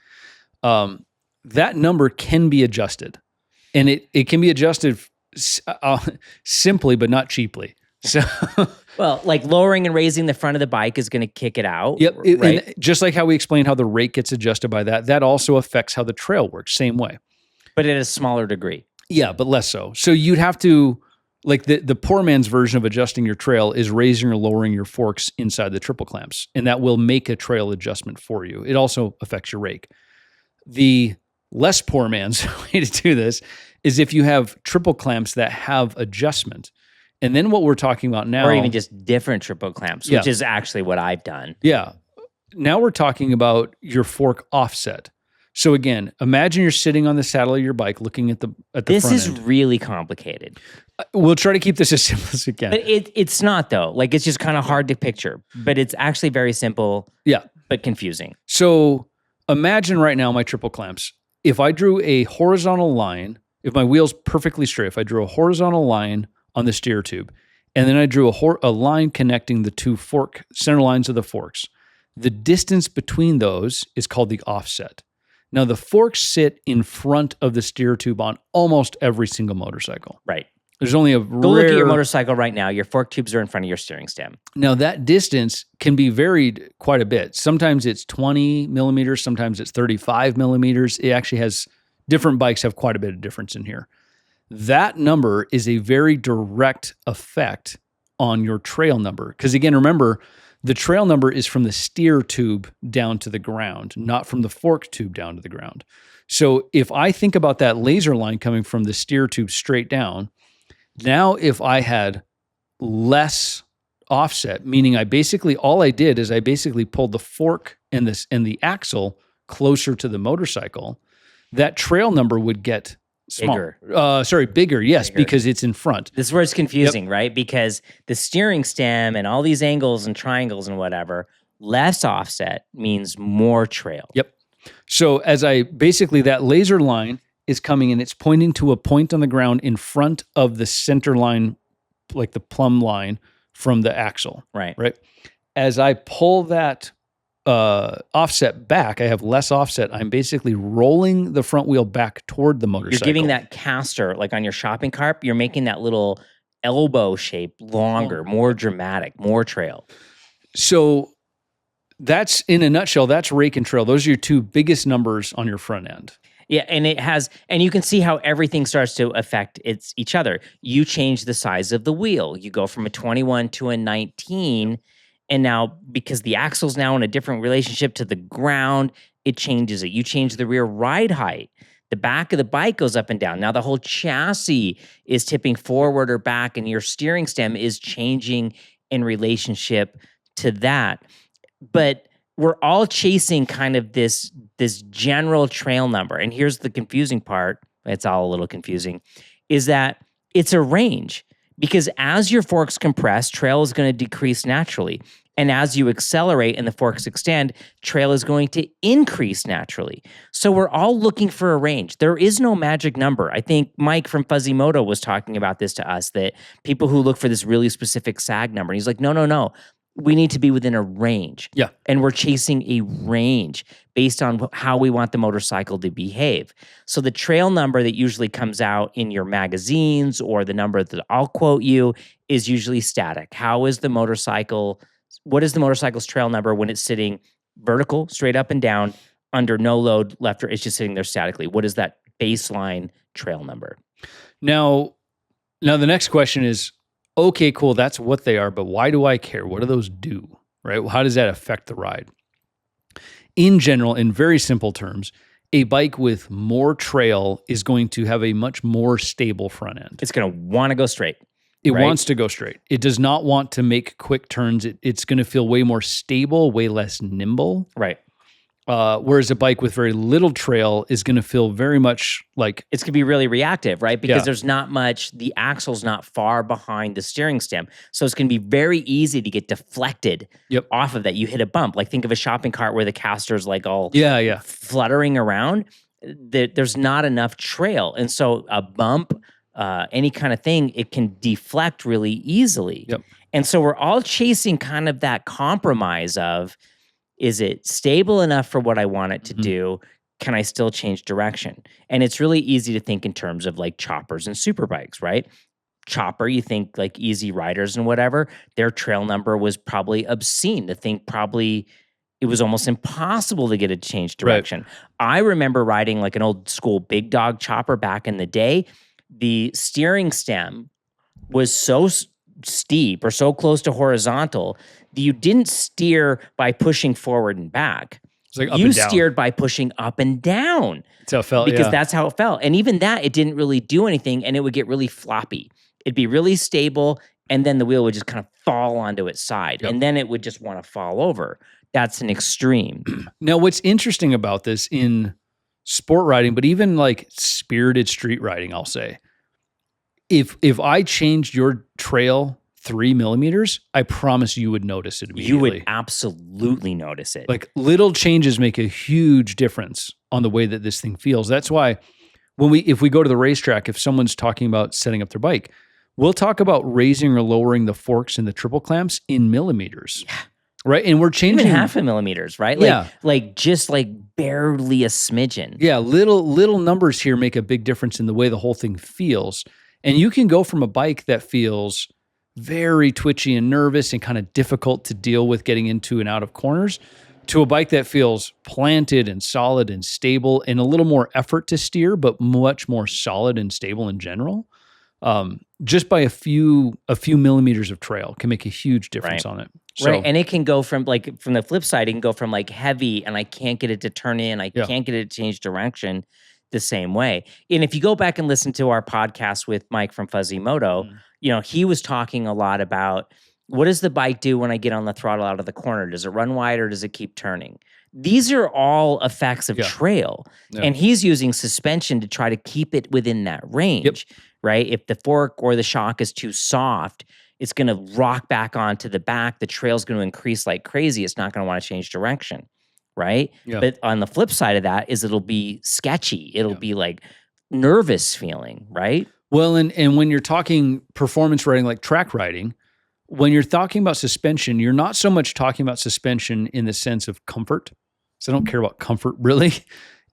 That number can be adjusted, and it can be adjusted simply, but not cheaply. So, well, like lowering and raising the front of the bike is going to kick it out. Yep. Right? And just like how we explained how the rake gets adjusted by that also affects how the trail works. Same way, but at a smaller degree. Yeah, but less so. So you'd have to, like the poor man's version of adjusting your trail is raising or lowering your forks inside the triple clamps, and that will make a trail adjustment for you. It also affects your rake. The less poor man's way to do this is if you have triple clamps that have adjustment. And then what we're talking about now... Or even just different triple clamps, which is actually what I've done. Yeah. Now we're talking about your fork offset. So again, imagine you're sitting on the saddle of your bike looking at the this front is end. Really complicated. We'll try to keep this as simple as we can. But it's not, though. Like, it's just kind of hard to picture. But it's actually very simple, but confusing. So imagine right now my triple clamps. If I drew a horizontal line, if my wheel's perfectly straight, if I drew a horizontal line on the steer tube, and then I drew a line connecting the two center lines of the forks, the distance between those is called the offset. Now, the forks sit in front of the steer tube on almost every single motorcycle. Right. There's only a Go look at your motorcycle right now. Your fork tubes are in front of your steering stem. Now, that distance can be varied quite a bit. Sometimes it's 20 millimeters. Sometimes it's 35 millimeters. It actually has, different bikes have quite a bit of difference in here. That number is a very direct effect on your trail number. Because again, remember, the trail number is from the steer tube down to the ground, not from the fork tube down to the ground. So if I think about that laser line coming from the steer tube straight down, now if I had less offset, meaning all I did is I basically pulled the fork and the axle closer to the motorcycle, that trail number would get smaller. Bigger, yes, bigger. Because it's in front. This is where it's confusing, right? Because the steering stem and all these angles and triangles and whatever, less offset means more trail. Yep. So that laser line is coming and it's pointing to a point on the ground in front of the center line, like the plumb line from the axle. Right. As I pull that offset back, I have less offset. I'm basically rolling the front wheel back toward the motorcycle. You're giving that caster, like on your shopping cart, you're making that little elbow shape longer, more dramatic, more trail. So that's, in a nutshell, that's rake and trail. Those are your two biggest numbers on your front end. Yeah, and you can see how everything starts to affect each other. You change the size of the wheel. You go from a 21 to a 19, and now because the axle's now in a different relationship to the ground, it changes it. You change the rear ride height. The back of the bike goes up and down. Now the whole chassis is tipping forward or back, and your steering stem is changing in relationship to that. But we're all chasing kind of this general trail number. And here's the confusing part, it's all a little confusing, is that it's a range. Because as your forks compress, trail is going to decrease naturally. And as you accelerate and the forks extend, trail is going to increase naturally. So we're all looking for a range. There is no magic number. I think Mike from Fuzzy Moto was talking about this to us, that people who look for this really specific sag number, and he's like, no. We need to be within a range. Yeah. And we're chasing a range based on how we want the motorcycle to behave. So the trail number that usually comes out in your magazines, or the number that I'll quote you, is usually static. What is the motorcycle's trail number when it's sitting vertical, straight up and down, under no load, left or it's just sitting there statically? What is that baseline trail number? Now the next question is, okay, cool, that's what they are, but why do I care? What do those do, right? How does that affect the ride? In general, in very simple terms, a bike with more trail is going to have a much more stable front end. It's going to want to go straight. It wants to go straight. It does not want to make quick turns. It's going to feel way more stable, way less nimble. Right. Whereas a bike with very little trail is going to feel very much like... It's going to be really reactive, right? Because there's not much, the axle's not far behind the steering stem. So it's going to be very easy to get deflected off of that. You hit a bump. Like think of a shopping cart where the caster's like all fluttering around. There's not enough trail. And so a bump, any kind of thing, it can deflect really easily. Yep. And so we're all chasing kind of that compromise of, is it stable enough for what I want it to do? Can I still change direction? And it's really easy to think in terms of like choppers and super bikes, right? Chopper, you think like easy riders and whatever, their trail number was probably obscene. The thing probably, it was almost impossible to get it to change direction. Right. I remember riding like an old school big dog chopper back in the day. The steering stem was so steep or so close to horizontal that you didn't steer by pushing forward and back. It's like up you and down. Steered by pushing up and down. That's how it felt. Because that's how it felt. And even that, it didn't really do anything, and it would get really floppy. It'd be really stable, and then the wheel would just kind of fall onto its side, and then it would just want to fall over. That's an extreme. Now, what's interesting about this in sport riding, but even like spirited street riding, I'll say, if I changed your trail 3 millimeters, I promise you would notice it immediately. You would absolutely notice it. Like little changes make a huge difference on the way that this thing feels. That's why if we go to the racetrack, if someone's talking about setting up their bike, we'll talk about raising or lowering the forks and the triple clamps in millimeters. Yeah. Right. And we're changing even half a millimeters, right? Like just like barely a smidgen. Yeah. Little numbers here make a big difference in the way the whole thing feels. And you can go from a bike that feels very twitchy and nervous and kind of difficult to deal with getting into and out of corners to a bike that feels planted and solid and stable and a little more effort to steer, but much more solid and stable in general. Just by a few millimeters of trail can make a huge difference on it. So, right. And it can go from from the flip side, it can go from heavy and I can't get it to turn in. I can't get it to change direction the same way. And if you go back and listen to our podcast with Mike from Fuzzy Moto, he was talking a lot about what does the bike do when I get on the throttle out of the corner? Does it run wide or does it keep turning? These are all effects of trail. And he's using suspension to try to keep it within that range, right? If the fork or the shock is too soft, it's going to rock back onto the back. The trail's going to increase like crazy. It's not going to want to change direction, right? But on the flip side of that is it'll be sketchy. It'll be like nervous feeling, right? Well, and when you're talking performance riding like track riding, when you're talking about suspension, you're not so much talking about suspension in the sense of comfort. So I don't care about comfort really.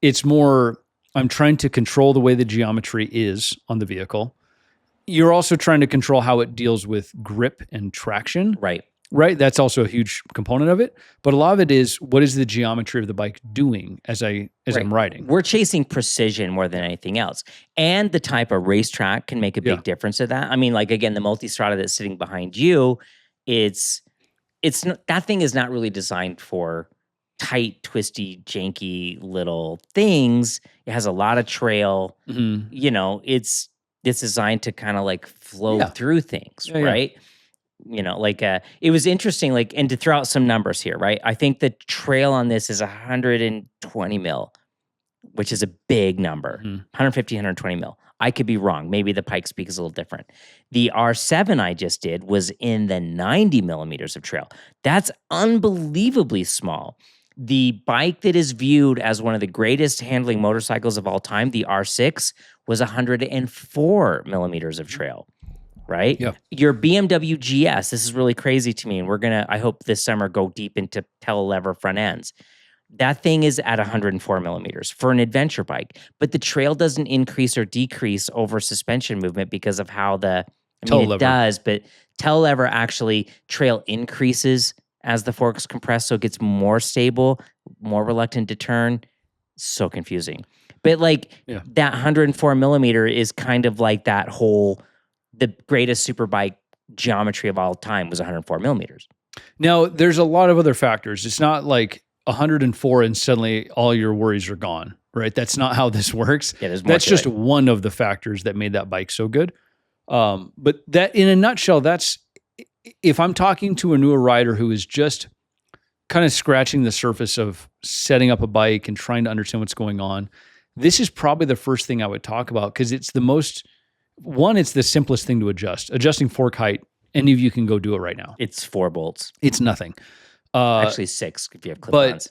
It's more, I'm trying to control the way the geometry is on the vehicle. You're also trying to control how it deals with grip and traction. Right. That's also a huge component of it. But a lot of it is, what is the geometry of the bike doing as I'm riding? We're chasing precision more than anything else. And the type of racetrack can make a big difference to that. I mean, again, the Multistrada that's sitting behind you, it's not, that thing is not really designed for tight, twisty, janky little things. It has a lot of trail. It's designed to kind of flow through things, right? It was interesting, and to throw out some numbers here, right? I think the trail on this is 120 mil, which is a big number, 150, 120 mil. I could be wrong. Maybe the Pikes Peak is a little different. The R7 I just did was in the 90 millimeters of trail. That's unbelievably small. The bike that is viewed as one of the greatest handling motorcycles of all time, the R6, was 104 millimeters of trail. Right? Your BMW GS, this is really crazy to me, and we're going to, I hope this summer, go deep into telelever front ends. That thing is at 104 millimeters for an adventure bike, but the trail doesn't increase or decrease over suspension movement because of how it does, but telelever actually trail increases as the forks compress, so it gets more stable, more reluctant to turn. So confusing. But that 104 millimeter is kind of like that whole, the greatest superbike geometry of all time was 104 millimeters. Now, there's a lot of other factors. It's not like 104 and suddenly all your worries are gone, right? That's not how this works. That's just one of the factors that made that bike so good. But that, in a nutshell, that's, if I'm talking to a newer rider who is just kind of scratching the surface of setting up a bike and trying to understand what's going on, this is probably the first thing I would talk about, because it's the most... One, it's the simplest thing to adjust. Adjusting fork height, any of you can go do it right now. It's 4 bolts. It's nothing. Actually 6 if you have clip-ons.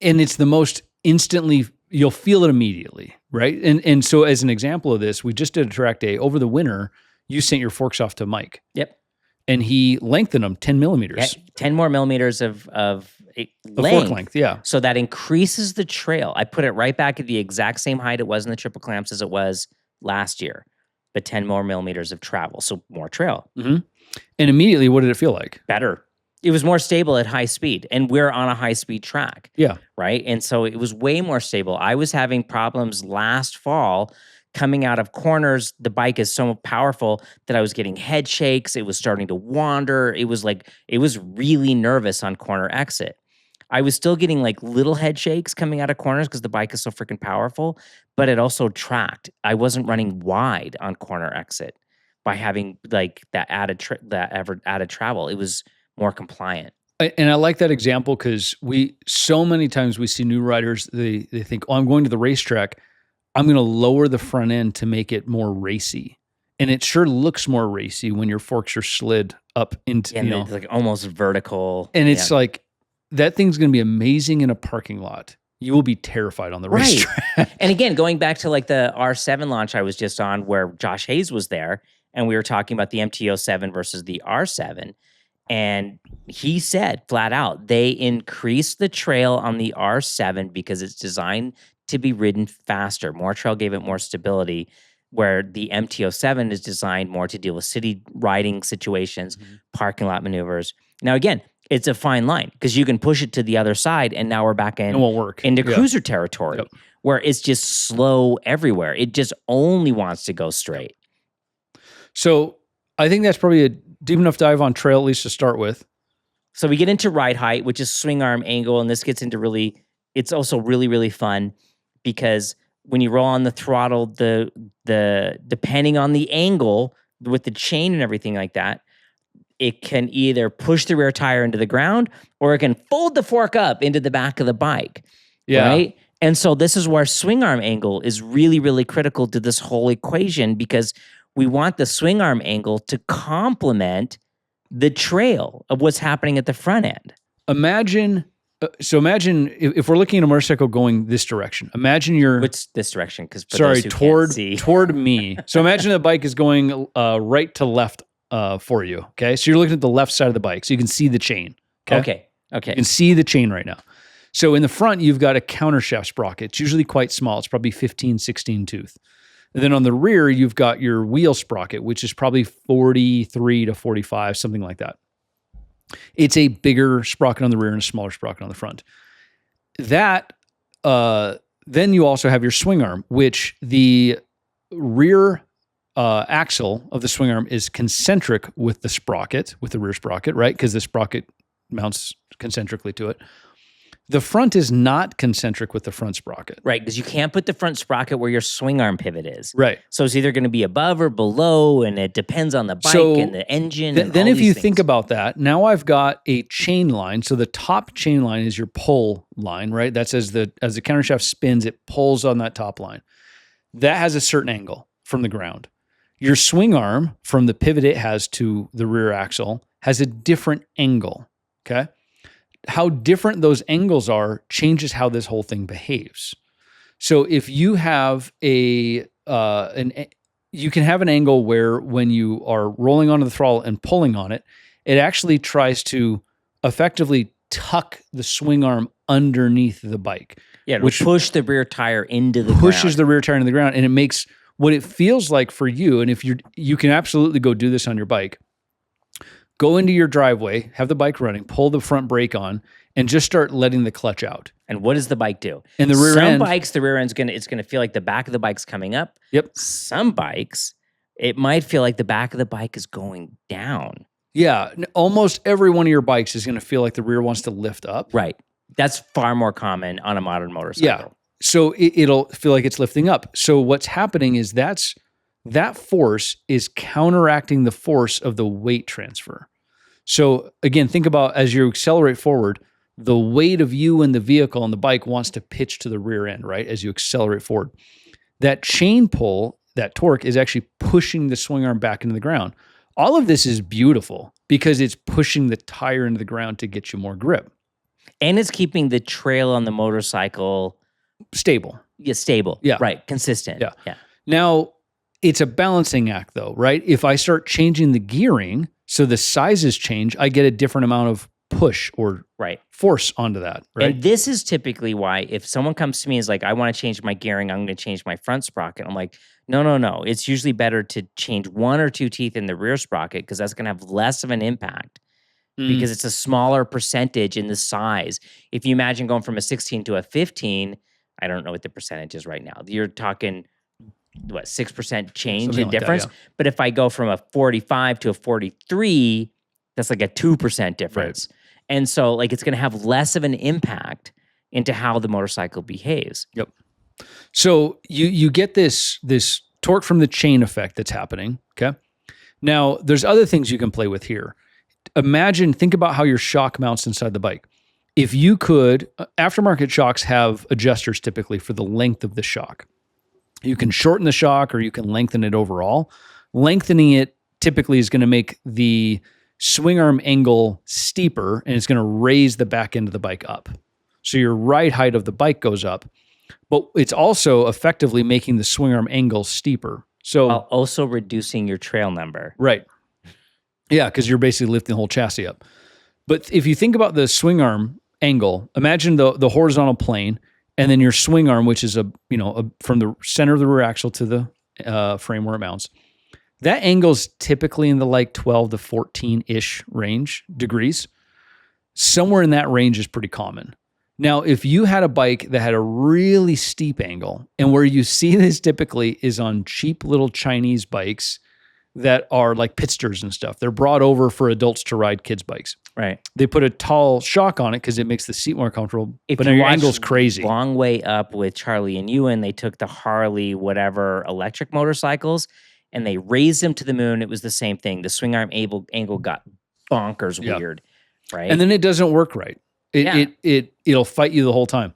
And it's the most instantly, you'll feel it immediately, right? And so as an example of this, we just did a track day. Over the winter, you sent your forks off to Mike. And he lengthened them 10 millimeters. 10 more millimeters of fork length, So that increases the trail. I put it right back at the exact same height it was in the triple clamps as it was last year, but 10 more millimeters of travel, so more trail. And immediately, what did it feel like? Better. It was more stable at high speed, and we're on a high-speed track. Right? And so it was way more stable. I was having problems last fall coming out of corners. The bike is so powerful that I was getting head shakes. It was starting to wander. It was really nervous on corner exit. I was still getting little head shakes coming out of corners because the bike is so freaking powerful, but it also tracked. I wasn't running wide on corner exit by having that added travel. It was more compliant. And I like that example because so many times we see new riders, they think, oh, I'm going to the racetrack. I'm going to lower the front end to make it more racy. And it sure looks more racy when your forks are slid up into, it's almost vertical. And it's that thing's going to be amazing in a parking lot. You will be terrified on the racetrack. And again, going back to the R7 launch I was just on, where Josh Hayes was there, and we were talking about the MT-07 versus the R7, and he said flat out, they increased the trail on the R7 because it's designed to be ridden faster. More trail gave it more stability. where the MT-07 is designed more to deal with city riding situations, parking lot maneuvers. Now, again, it's a fine line because you can push it to the other side, and now we're back It won't work. into cruiser territory where it's just slow everywhere. It just only wants to go straight. So I think that's probably a deep enough dive on trail, at least to start with. So we get into ride height, which is swing arm angle, and this gets into it's also really, really fun because when you roll on the throttle, the depending on the angle with the chain and everything like that, it can either push the rear tire into the ground or it can fold the fork up into the back of the bike. Yeah. Right? And so this is where swing arm angle is really, really critical to this whole equation because we want the swing arm angle to complement the trail of what's happening at the front end. Imagine if we're looking at a motorcycle going this direction. Imagine What's this direction? Because toward me. So imagine the bike is going right to left for you. Okay, so you're looking at the left side of the bike, so you can see the chain. Okay. You can see the chain right now. So in the front, you've got a countershaft sprocket. It's usually quite small. It's probably 15, 16 tooth. And then on the rear, you've got your wheel sprocket, which is probably 43 to 45, something like that. It's a bigger sprocket on the rear and a smaller sprocket on the front. Then you also have your swing arm, which the rear axle of the swing arm is concentric with the rear sprocket, right? Because the sprocket mounts concentrically to it. The front is not concentric with the front sprocket. Right, because you can't put the front sprocket where your swing arm pivot is. Right. So it's either going to be above or below, and it depends on the bike and the engine. Then if you think about that, now I've got a chain line. So the top chain line is your pull line, right? That's as the countershaft spins, it pulls on that top line. That has a certain angle from the ground. Your swing arm from the pivot it has to the rear axle has a different angle, okay? How different those angles are changes how this whole thing behaves. So if you have you can have an angle where when you are rolling onto the throttle and pulling on it, it actually tries to effectively tuck the swing arm underneath the bike. Yeah, which push the rear tire into the ground. Pushes the rear tire into the ground, and it makes what it feels like for you. And if you can absolutely go do this on your bike. Go into your driveway, have the bike running, pull the front brake on, and just start letting the clutch out. And what does the bike do? And the rear end. Some bikes, the rear end's it's gonna feel like the back of the bike's coming up. Yep. Some bikes, it might feel like the back of the bike is going down. Yeah, almost every one of your bikes is gonna feel like the rear wants to lift up. Right. That's far more common on a modern motorcycle. Yeah. So it'll feel like it's lifting up. So what's happening is that force is counteracting the force of the weight transfer. So again, think about as you accelerate forward, the weight of you and the vehicle and the bike wants to pitch to the rear end, right? As you accelerate forward. That chain pull, that torque is actually pushing the swing arm back into the ground. All of this is beautiful because it's pushing the tire into the ground to get you more grip. And it's keeping the trail on the motorcycle stable. Yeah, stable. Yeah. Right. Consistent. Yeah. Now, it's a balancing act though, right? If I start changing the gearing, so the sizes change, I get a different amount of push or force onto that, right? And this is typically why if someone comes to me and is like, I want to change my gearing, I'm going to change my front sprocket. I'm like, no. It's usually better to change one or two teeth in the rear sprocket because that's going to have less of an impact because it's a smaller percentage in the size. If you imagine going from a 16 to a 15, I don't know what the percentage is right now. You're talking 6% change Something in like difference. That, yeah. But if I go from a 45 to a 43, that's like a 2% difference. Right. And so like it's going to have less of an impact into how the motorcycle behaves. Yep. So you get this torque from the chain effect that's happening, okay? Now, there's other things you can play with here. Think about how your shock mounts inside the bike. If you could, aftermarket shocks have adjusters typically for the length of the shock. You can shorten the shock or you can lengthen it overall. Lengthening it typically is going to make the swing arm angle steeper and it's going to raise the back end of the bike up. So your ride height of the bike goes up, but it's also effectively making the swing arm angle steeper. So while also reducing your trail number. Right. Yeah, because you're basically lifting the whole chassis up. But if you think about the swing arm angle, imagine the horizontal plane and then your swing arm, which is from the center of the rear axle to the frame where it mounts. That angle's typically in the like 12 to 14-ish range degrees. Somewhere in that range is pretty common. Now, if you had a bike that had a really steep angle, and where you see this typically is on cheap little Chinese bikes that are like pitsters and stuff. They're brought over for adults to ride kids' bikes. Right. They put a tall shock on it because it makes the seat more comfortable. If but you your watch angle's crazy. Long Way Up with Charlie and Ewan, they took the Harley whatever electric motorcycles and they raised them to the moon. It was the same thing. The swing arm angle got bonkers weird, right? And then it doesn't work right. It'll fight you the whole time.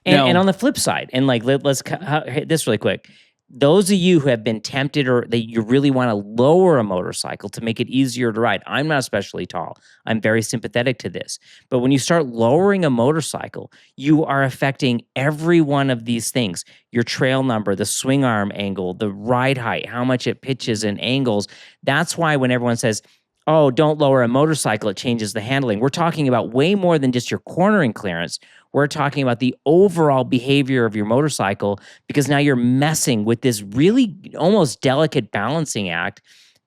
And on the flip side, and like let's hit this really quick. Those of you who have been tempted or that you really want to lower a motorcycle to make it easier to ride. I'm not especially tall. I'm very sympathetic to this. But when you start lowering a motorcycle, you are affecting every one of these things. Your trail number, the swing arm angle, the ride height, how much it pitches and angles. That's why when everyone says, oh, don't lower a motorcycle, it changes the handling. We're talking about way more than just your cornering clearance. We're talking about the overall behavior of your motorcycle because now you're messing with this really almost delicate balancing act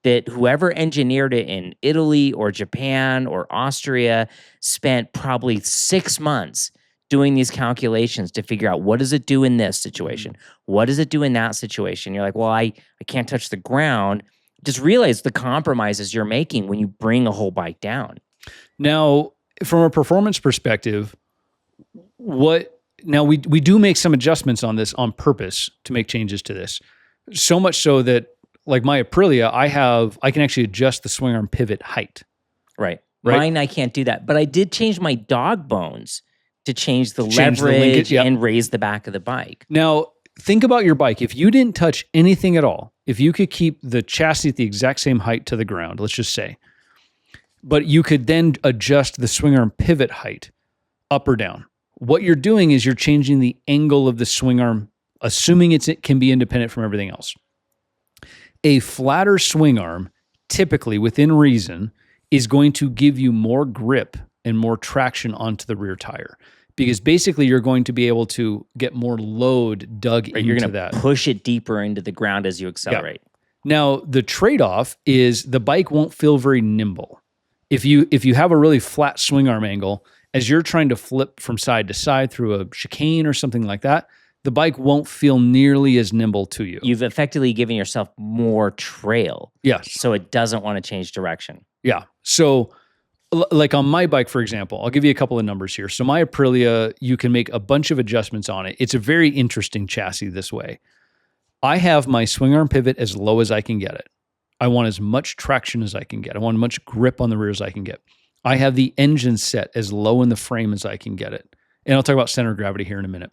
that whoever engineered it in Italy or Japan or Austria spent probably 6 months doing these calculations to figure out what does it do in this situation? What does it do in that situation? You're like, well, I can't touch the ground. Just realize the compromises you're making when you bring a whole bike down. Now, from a performance perspective, we do make some adjustments on this on purpose to make changes to this. So much so that like my Aprilia, I can actually adjust the swing arm pivot height. Right. Mine, I can't do that. But I did change my dog bones to change the leverage and raise the back of the bike. Now, think about your bike. If you didn't touch anything at all, if you could keep the chassis at the exact same height to the ground, let's just say, but you could then adjust the swing arm pivot height up or down. What you're doing is you're changing the angle of the swing arm, assuming it can be independent from everything else. A flatter swing arm, typically within reason, is going to give you more grip and more traction onto the rear tire. Because basically you're going to be able to get more load dug into that. You're going to push it deeper into the ground as you accelerate. Yeah. Now, the trade-off is the bike won't feel very nimble. If you have a really flat swing arm angle, as you're trying to flip from side to side through a chicane or something like that, the bike won't feel nearly as nimble to you. You've effectively given yourself more trail. Yes. So it doesn't want to change direction. Yeah. So like on my bike, for example, I'll give you a couple of numbers here. So my Aprilia, you can make a bunch of adjustments on it. It's a very interesting chassis this way. I have my swing arm pivot as low as I can get it. I want as much traction as I can get. I want as much grip on the rear as I can get. I have the engine set as low in the frame as I can get it. And I'll talk about center of gravity here in a minute.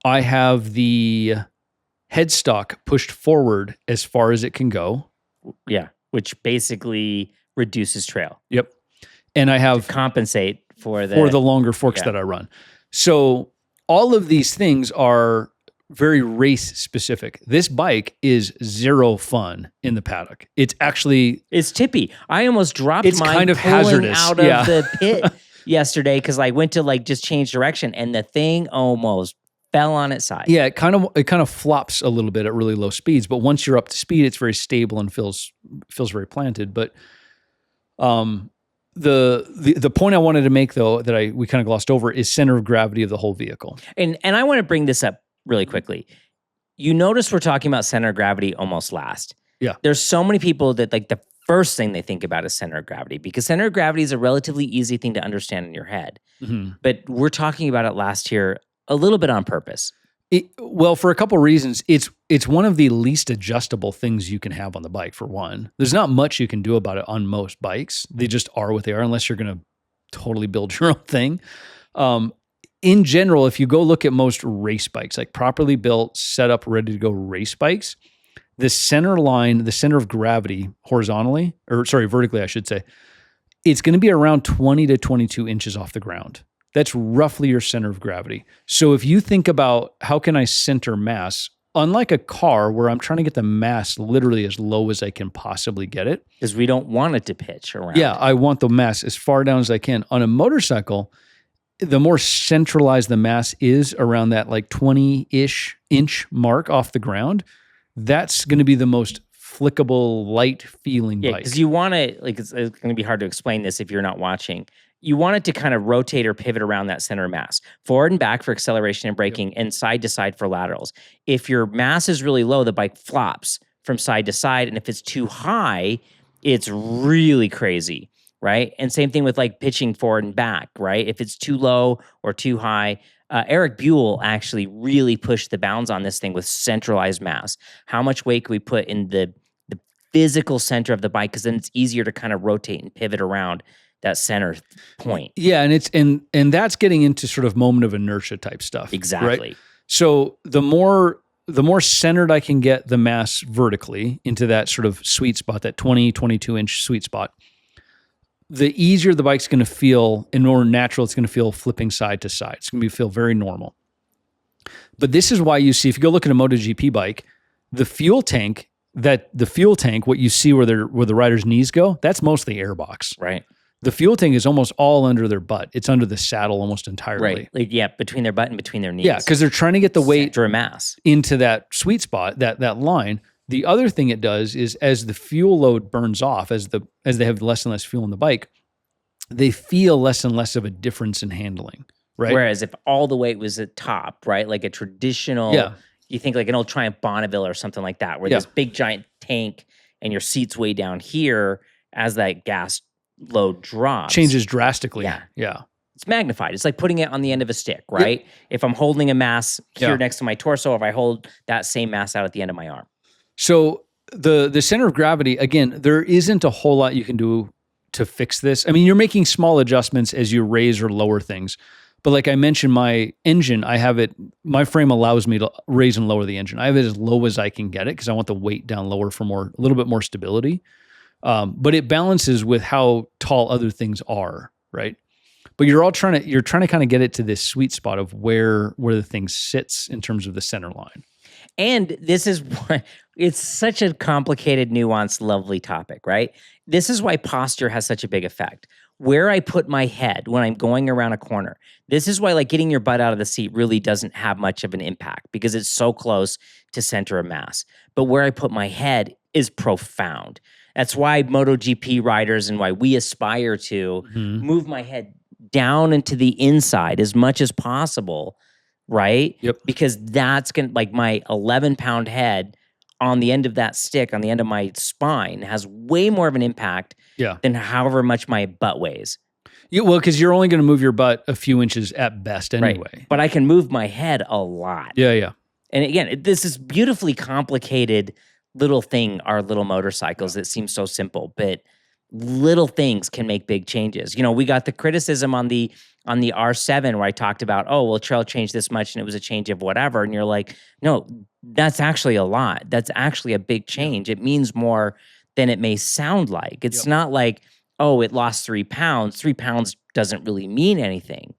I have the headstock pushed forward as far as it can go. Yeah, which basically reduces trail. Yep. And I have to compensate for the longer forks that I run. So all of these things are very race specific. This bike is zero fun in the paddock. It's tippy. I almost dropped mine kind of hazardous out of the pit yesterday because I went to like just change direction and the thing almost fell on its side. Yeah, it kind of flops a little bit at really low speeds, but once you're up to speed, it's very stable and feels very planted. But the point I wanted to make though that we kind of glossed over is center of gravity of the whole vehicle. And I want to bring this up really quickly. You notice we're talking about center of gravity almost last. Yeah. There's so many people that like the first thing they think about is center of gravity because center of gravity is a relatively easy thing to understand in your head. Mm-hmm. But we're talking about it last here a little bit on purpose. Well, for a couple of reasons. It's one of the least adjustable things you can have on the bike, for one. There's not much you can do about it on most bikes. They just are what they are unless you're going to totally build your own thing. In general, if you go look at most race bikes, like properly built, set up, ready to go race bikes, the center line, the center of gravity vertically, I should say, it's going to be around 20 to 22 inches off the ground. That's roughly your center of gravity. So if you think about how can I center mass, unlike a car where I'm trying to get the mass literally as low as I can possibly get it. Because we don't want it to pitch around. Yeah, I want the mass as far down as I can. On a motorcycle, the more centralized the mass is around that like 20-ish inch mark off the ground, that's going to be the most flickable, light feeling Yeah, bike. because you want to, like, it's going to be hard to explain this if you're not watching. You want it to kind of rotate or pivot around that center of mass, forward and back for acceleration and braking, and side to side for laterals. If your mass is really low, the bike flops from side to side, and if it's too high, it's really crazy, right? And same thing with like pitching forward and back, right? If it's too low or too high. Eric Buell actually really pushed the bounds on this thing with centralized mass. How much weight can we put in the physical center of the bike, because then it's easier to kind of rotate and pivot around that center point. Yeah, and it's and that's getting into sort of moment of inertia type stuff. Exactly. Right? So the more centered I can get the mass vertically into that sort of sweet spot, that 20, 22 inch sweet spot, the easier the bike's going to feel and more natural it's going to feel flipping side to side. It's going to feel very normal. But this is why you see, if you go look at a MotoGP bike, the fuel tank, what you see where the rider's knees go, that's mostly airbox. Right. The fuel tank is almost all under their butt. It's under the saddle almost entirely. Right. Like, yeah, between their butt and between their knees. Yeah, because they're trying to get the weight center of mass into that sweet spot, that line. The other thing it does is as the fuel load burns off, as they have less and less fuel in the bike, they feel less and less of a difference in handling. Right. Whereas if all the weight was at top, right, like a traditional, you think like an old Triumph Bonneville or something like that, where this big giant tank and your seat's way down here, as that gas load drops, changes drastically. Yeah. It's magnified. It's like putting it on the end of a stick, right? Yep. If I'm holding a mass here next to my torso, if I hold that same mass out at the end of my arm. So the center of gravity, again, there isn't a whole lot you can do to fix this. I mean, you're making small adjustments as you raise or lower things. But like I mentioned, my engine, my frame allows me to raise and lower the engine. I have it as low as I can get it because I want the weight down lower for a little bit more stability. But it balances with how tall other things are, right? But you're trying to kind of get it to this sweet spot of where the thing sits in terms of the center line. And this is why it's such a complicated, nuanced, lovely topic, right? This is why posture has such a big effect. Where I put my head when I'm going around a corner. This is why like getting your butt out of the seat really doesn't have much of an impact because it's so close to center of mass. But where I put my head is profound. That's why MotoGP riders and why we aspire to move my head down into the inside as much as possible, right? Yep. Because that's going to, like my 11-pound head on the end of that stick, on the end of my spine, has way more of an impact than however much my butt weighs. Yeah, well, because you're only going to move your butt a few inches at best anyway. Right. But I can move my head a lot. Yeah. And again, this is beautifully complicated little thing, our little motorcycles that seem so simple, but little things can make big changes. You know, we got the criticism on the R7 where I talked about, oh, well, trail changed this much and it was a change of whatever. And you're like, no, that's actually a lot. That's actually a big change. It means more than it may sound like. It's not like, oh, it lost 3 pounds. 3 pounds doesn't really mean anything.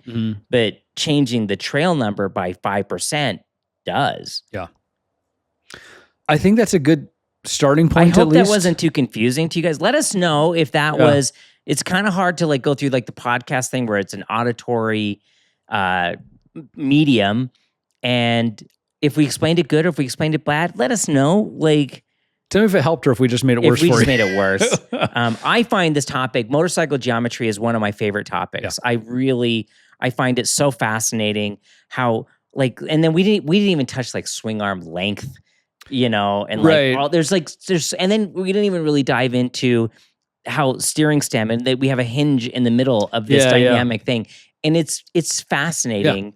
But changing the trail number by 5% does. Yeah. I think that's a good starting point. I hope that wasn't too confusing to you guys. Let us know if that was. It's kind of hard to like go through like the podcast thing where it's an auditory medium, and if we explained it good or if we explained it bad, let us know. Like, tell me if it helped or if we just made it worse for you. If we just made it worse. I find this topic, motorcycle geometry, is one of my favorite topics. Yeah. I find it so fascinating how like, and then we didn't even touch like swing arm length. You know, and like there's and then we didn't even really dive into how steering stem and that we have a hinge in the middle of this dynamic thing. And it's fascinating. Yeah.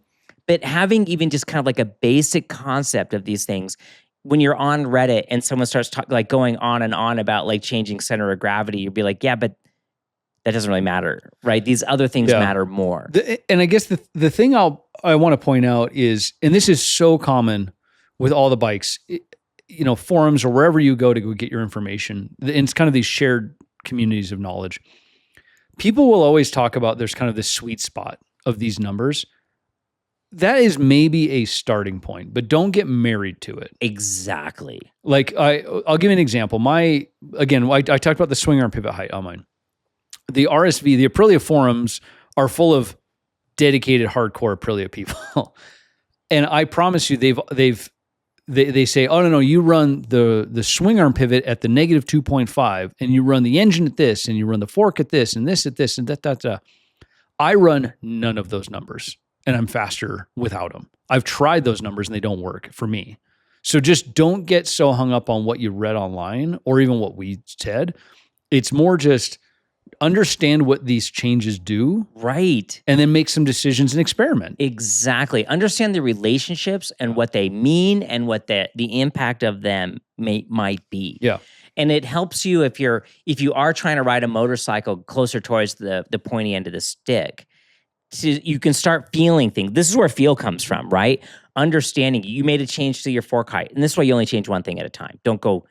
But having even just kind of like a basic concept of these things, when you're on Reddit and someone starts going on and on about like changing center of gravity, you'd be like, yeah, but that doesn't really matter, right? These other things matter more. And I guess the thing I want to point out is, and this is so common with all the bikes, you know, forums or wherever you go to go get your information. And it's kind of these shared communities of knowledge. People will always talk about there's kind of this sweet spot of these numbers. That is maybe a starting point, but don't get married to it. Exactly. Like I'll give you an example. I talked about the swing arm pivot height on mine. The RSV, the Aprilia forums are full of dedicated hardcore Aprilia people. And I promise you they've they say, oh no, you run the swingarm pivot at the negative 2.5, and you run the engine at this, and you run the fork at this, and this at this, and that. I run none of those numbers, and I'm faster without them. I've tried those numbers, and they don't work for me. So just don't get so hung up on what you read online or even what we said. It's more just understand what these changes do. Right. And then make some decisions and experiment. Exactly. Understand the relationships and what they mean and what the impact of them might be. Yeah. And it helps you if you are trying to ride a motorcycle closer towards the pointy end of the stick. So you can start feeling things. This is where feel comes from, right? Understanding you made a change to your fork height. And this is why you only change one thing at a time. Don't go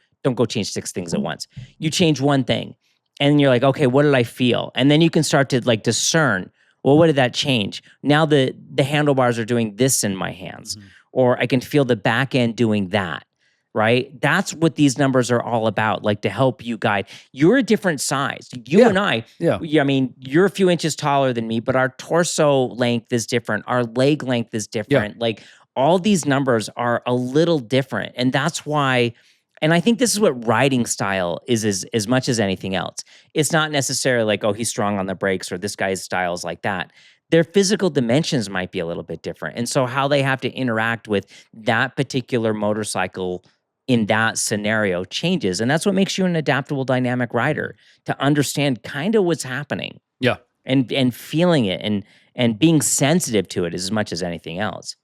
change 6 things at once. You change one thing. And you're like, okay, what did I feel? And then you can start to like discern, well, what did that change? Now the handlebars are doing this in my hands, or I can feel the back end doing that, right? That's what these numbers are all about, like to help you guide. You're a different size. You and I mean, you're a few inches taller than me, but our torso length is different. Our leg length is different. Yeah. Like all these numbers are a little different. And that's why... And I think this is what riding style is as much as anything else. It's not necessarily like, oh, he's strong on the brakes or this guy's style is like that. Their physical dimensions might be a little bit different. And so how they have to interact with that particular motorcycle in that scenario changes. And that's what makes you an adaptable, dynamic rider, to understand kind of what's happening. Yeah. And feeling it and being sensitive to it as much as anything else.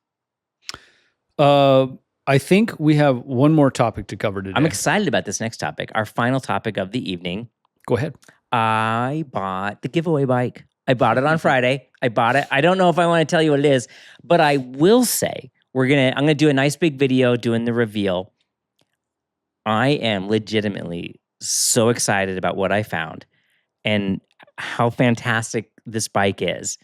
I think we have one more topic to cover today. I'm excited about this next topic, our final topic of the evening. Go ahead. I bought the giveaway bike. I bought it on Friday. I bought it. I don't know if I want to tell you what it is, but I will say I'm gonna do a nice big video doing the reveal. I am legitimately so excited about what I found and how fantastic this bike is.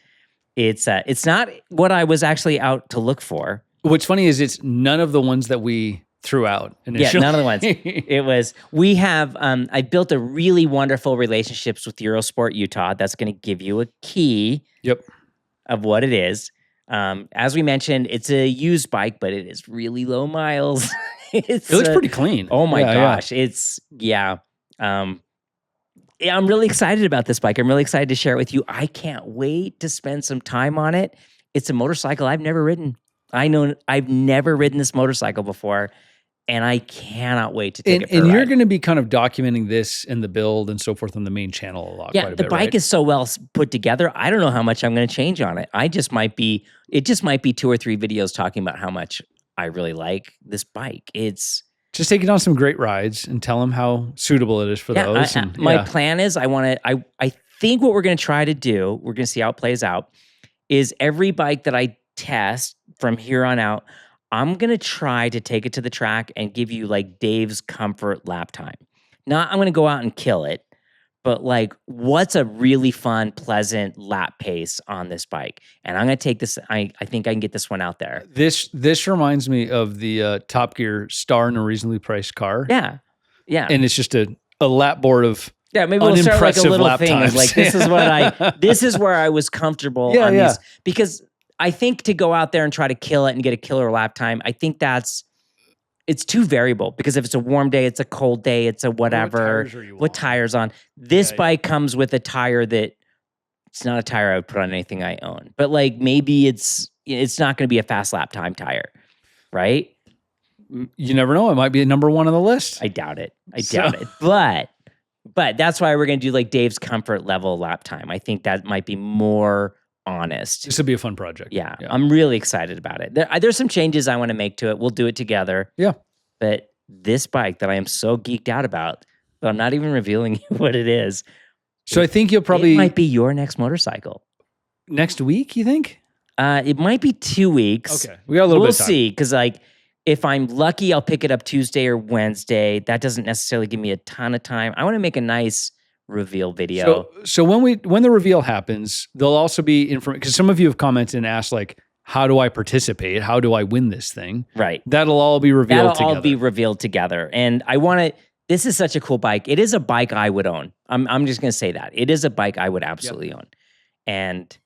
It's not what I was actually out to look for. What's funny is it's none of the ones that we threw out initially. Yeah, none of the ones. I built a really wonderful relationships with Eurosport Utah. That's going to give you a key of what it is. As we mentioned, it's a used bike, but it is really low miles. It looks pretty clean. Oh my gosh. Yeah. I'm really excited about this bike. I'm really excited to share it with you. I can't wait to spend some time on it. It's a motorcycle I've never ridden. I've never ridden this motorcycle before, and I cannot wait to take it for a ride. And you're going to be kind of documenting this and the build and so forth on the main channel a lot. Yeah, quite a the bit, bike right? is so well put together. I don't know how much I'm going to change on it. It just might be 2 or 3 videos talking about how much I really like this bike. It's just take it on some great rides and tell them how suitable it is for those. My plan is I think what we're going to try to do, we're going to see how it plays out, is every bike that I test from here on out, I'm going to try to take it to the track and give you like Dave's comfort lap time. Not I'm going to go out and kill it, but like what's a really fun, pleasant lap pace on this bike. And I'm going to take this, I think I can get this one out there. This reminds me of the Top Gear star in a reasonably priced car. Yeah. Yeah. And it's just a lap board of maybe we'll start like a little thing. Times. Like this is where I was comfortable on these, because I think to go out there and try to kill it and get a killer lap time, I think it's too variable, because if it's a warm day, it's a cold day, it's a whatever. What tires on? This bike comes with a tire that it's not a tire I would put on anything I own. But like maybe it's not going to be a fast lap time tire, right? You never know. It might be number 1 on the list. I doubt it. But that's why we're going to do like Dave's comfort level lap time. I think that might be more honest. This will be a fun project. Yeah, I'm really excited about it. There's some changes I want to make to it. We'll do it together. Yeah. But this bike that I am so geeked out about, but I'm not even revealing you what it is. So I think you'll probably... It might be your next motorcycle. Next week, you think? It might be 2 weeks. Okay. We got a little bit of time. We'll see, because like, if I'm lucky, I'll pick it up Tuesday or Wednesday. That doesn't necessarily give me a ton of time. I want to make a nice reveal video. So when the reveal happens, there'll also be information, because some of you have commented and asked like, how do I participate? How do I win this thing? Right. That'll all be revealed together. All be revealed together. And this is such a cool bike. It is a bike I would own. I'm just going to say that. It is a bike I would absolutely own. And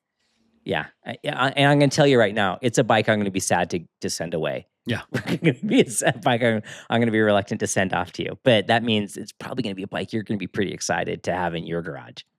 Yeah. And I'm going to tell you right now, it's a bike I'm going to be sad to send away. Yeah. It's going to be a sad bike I'm going to be reluctant to send off to you. But that means it's probably going to be a bike you're going to be pretty excited to have in your garage.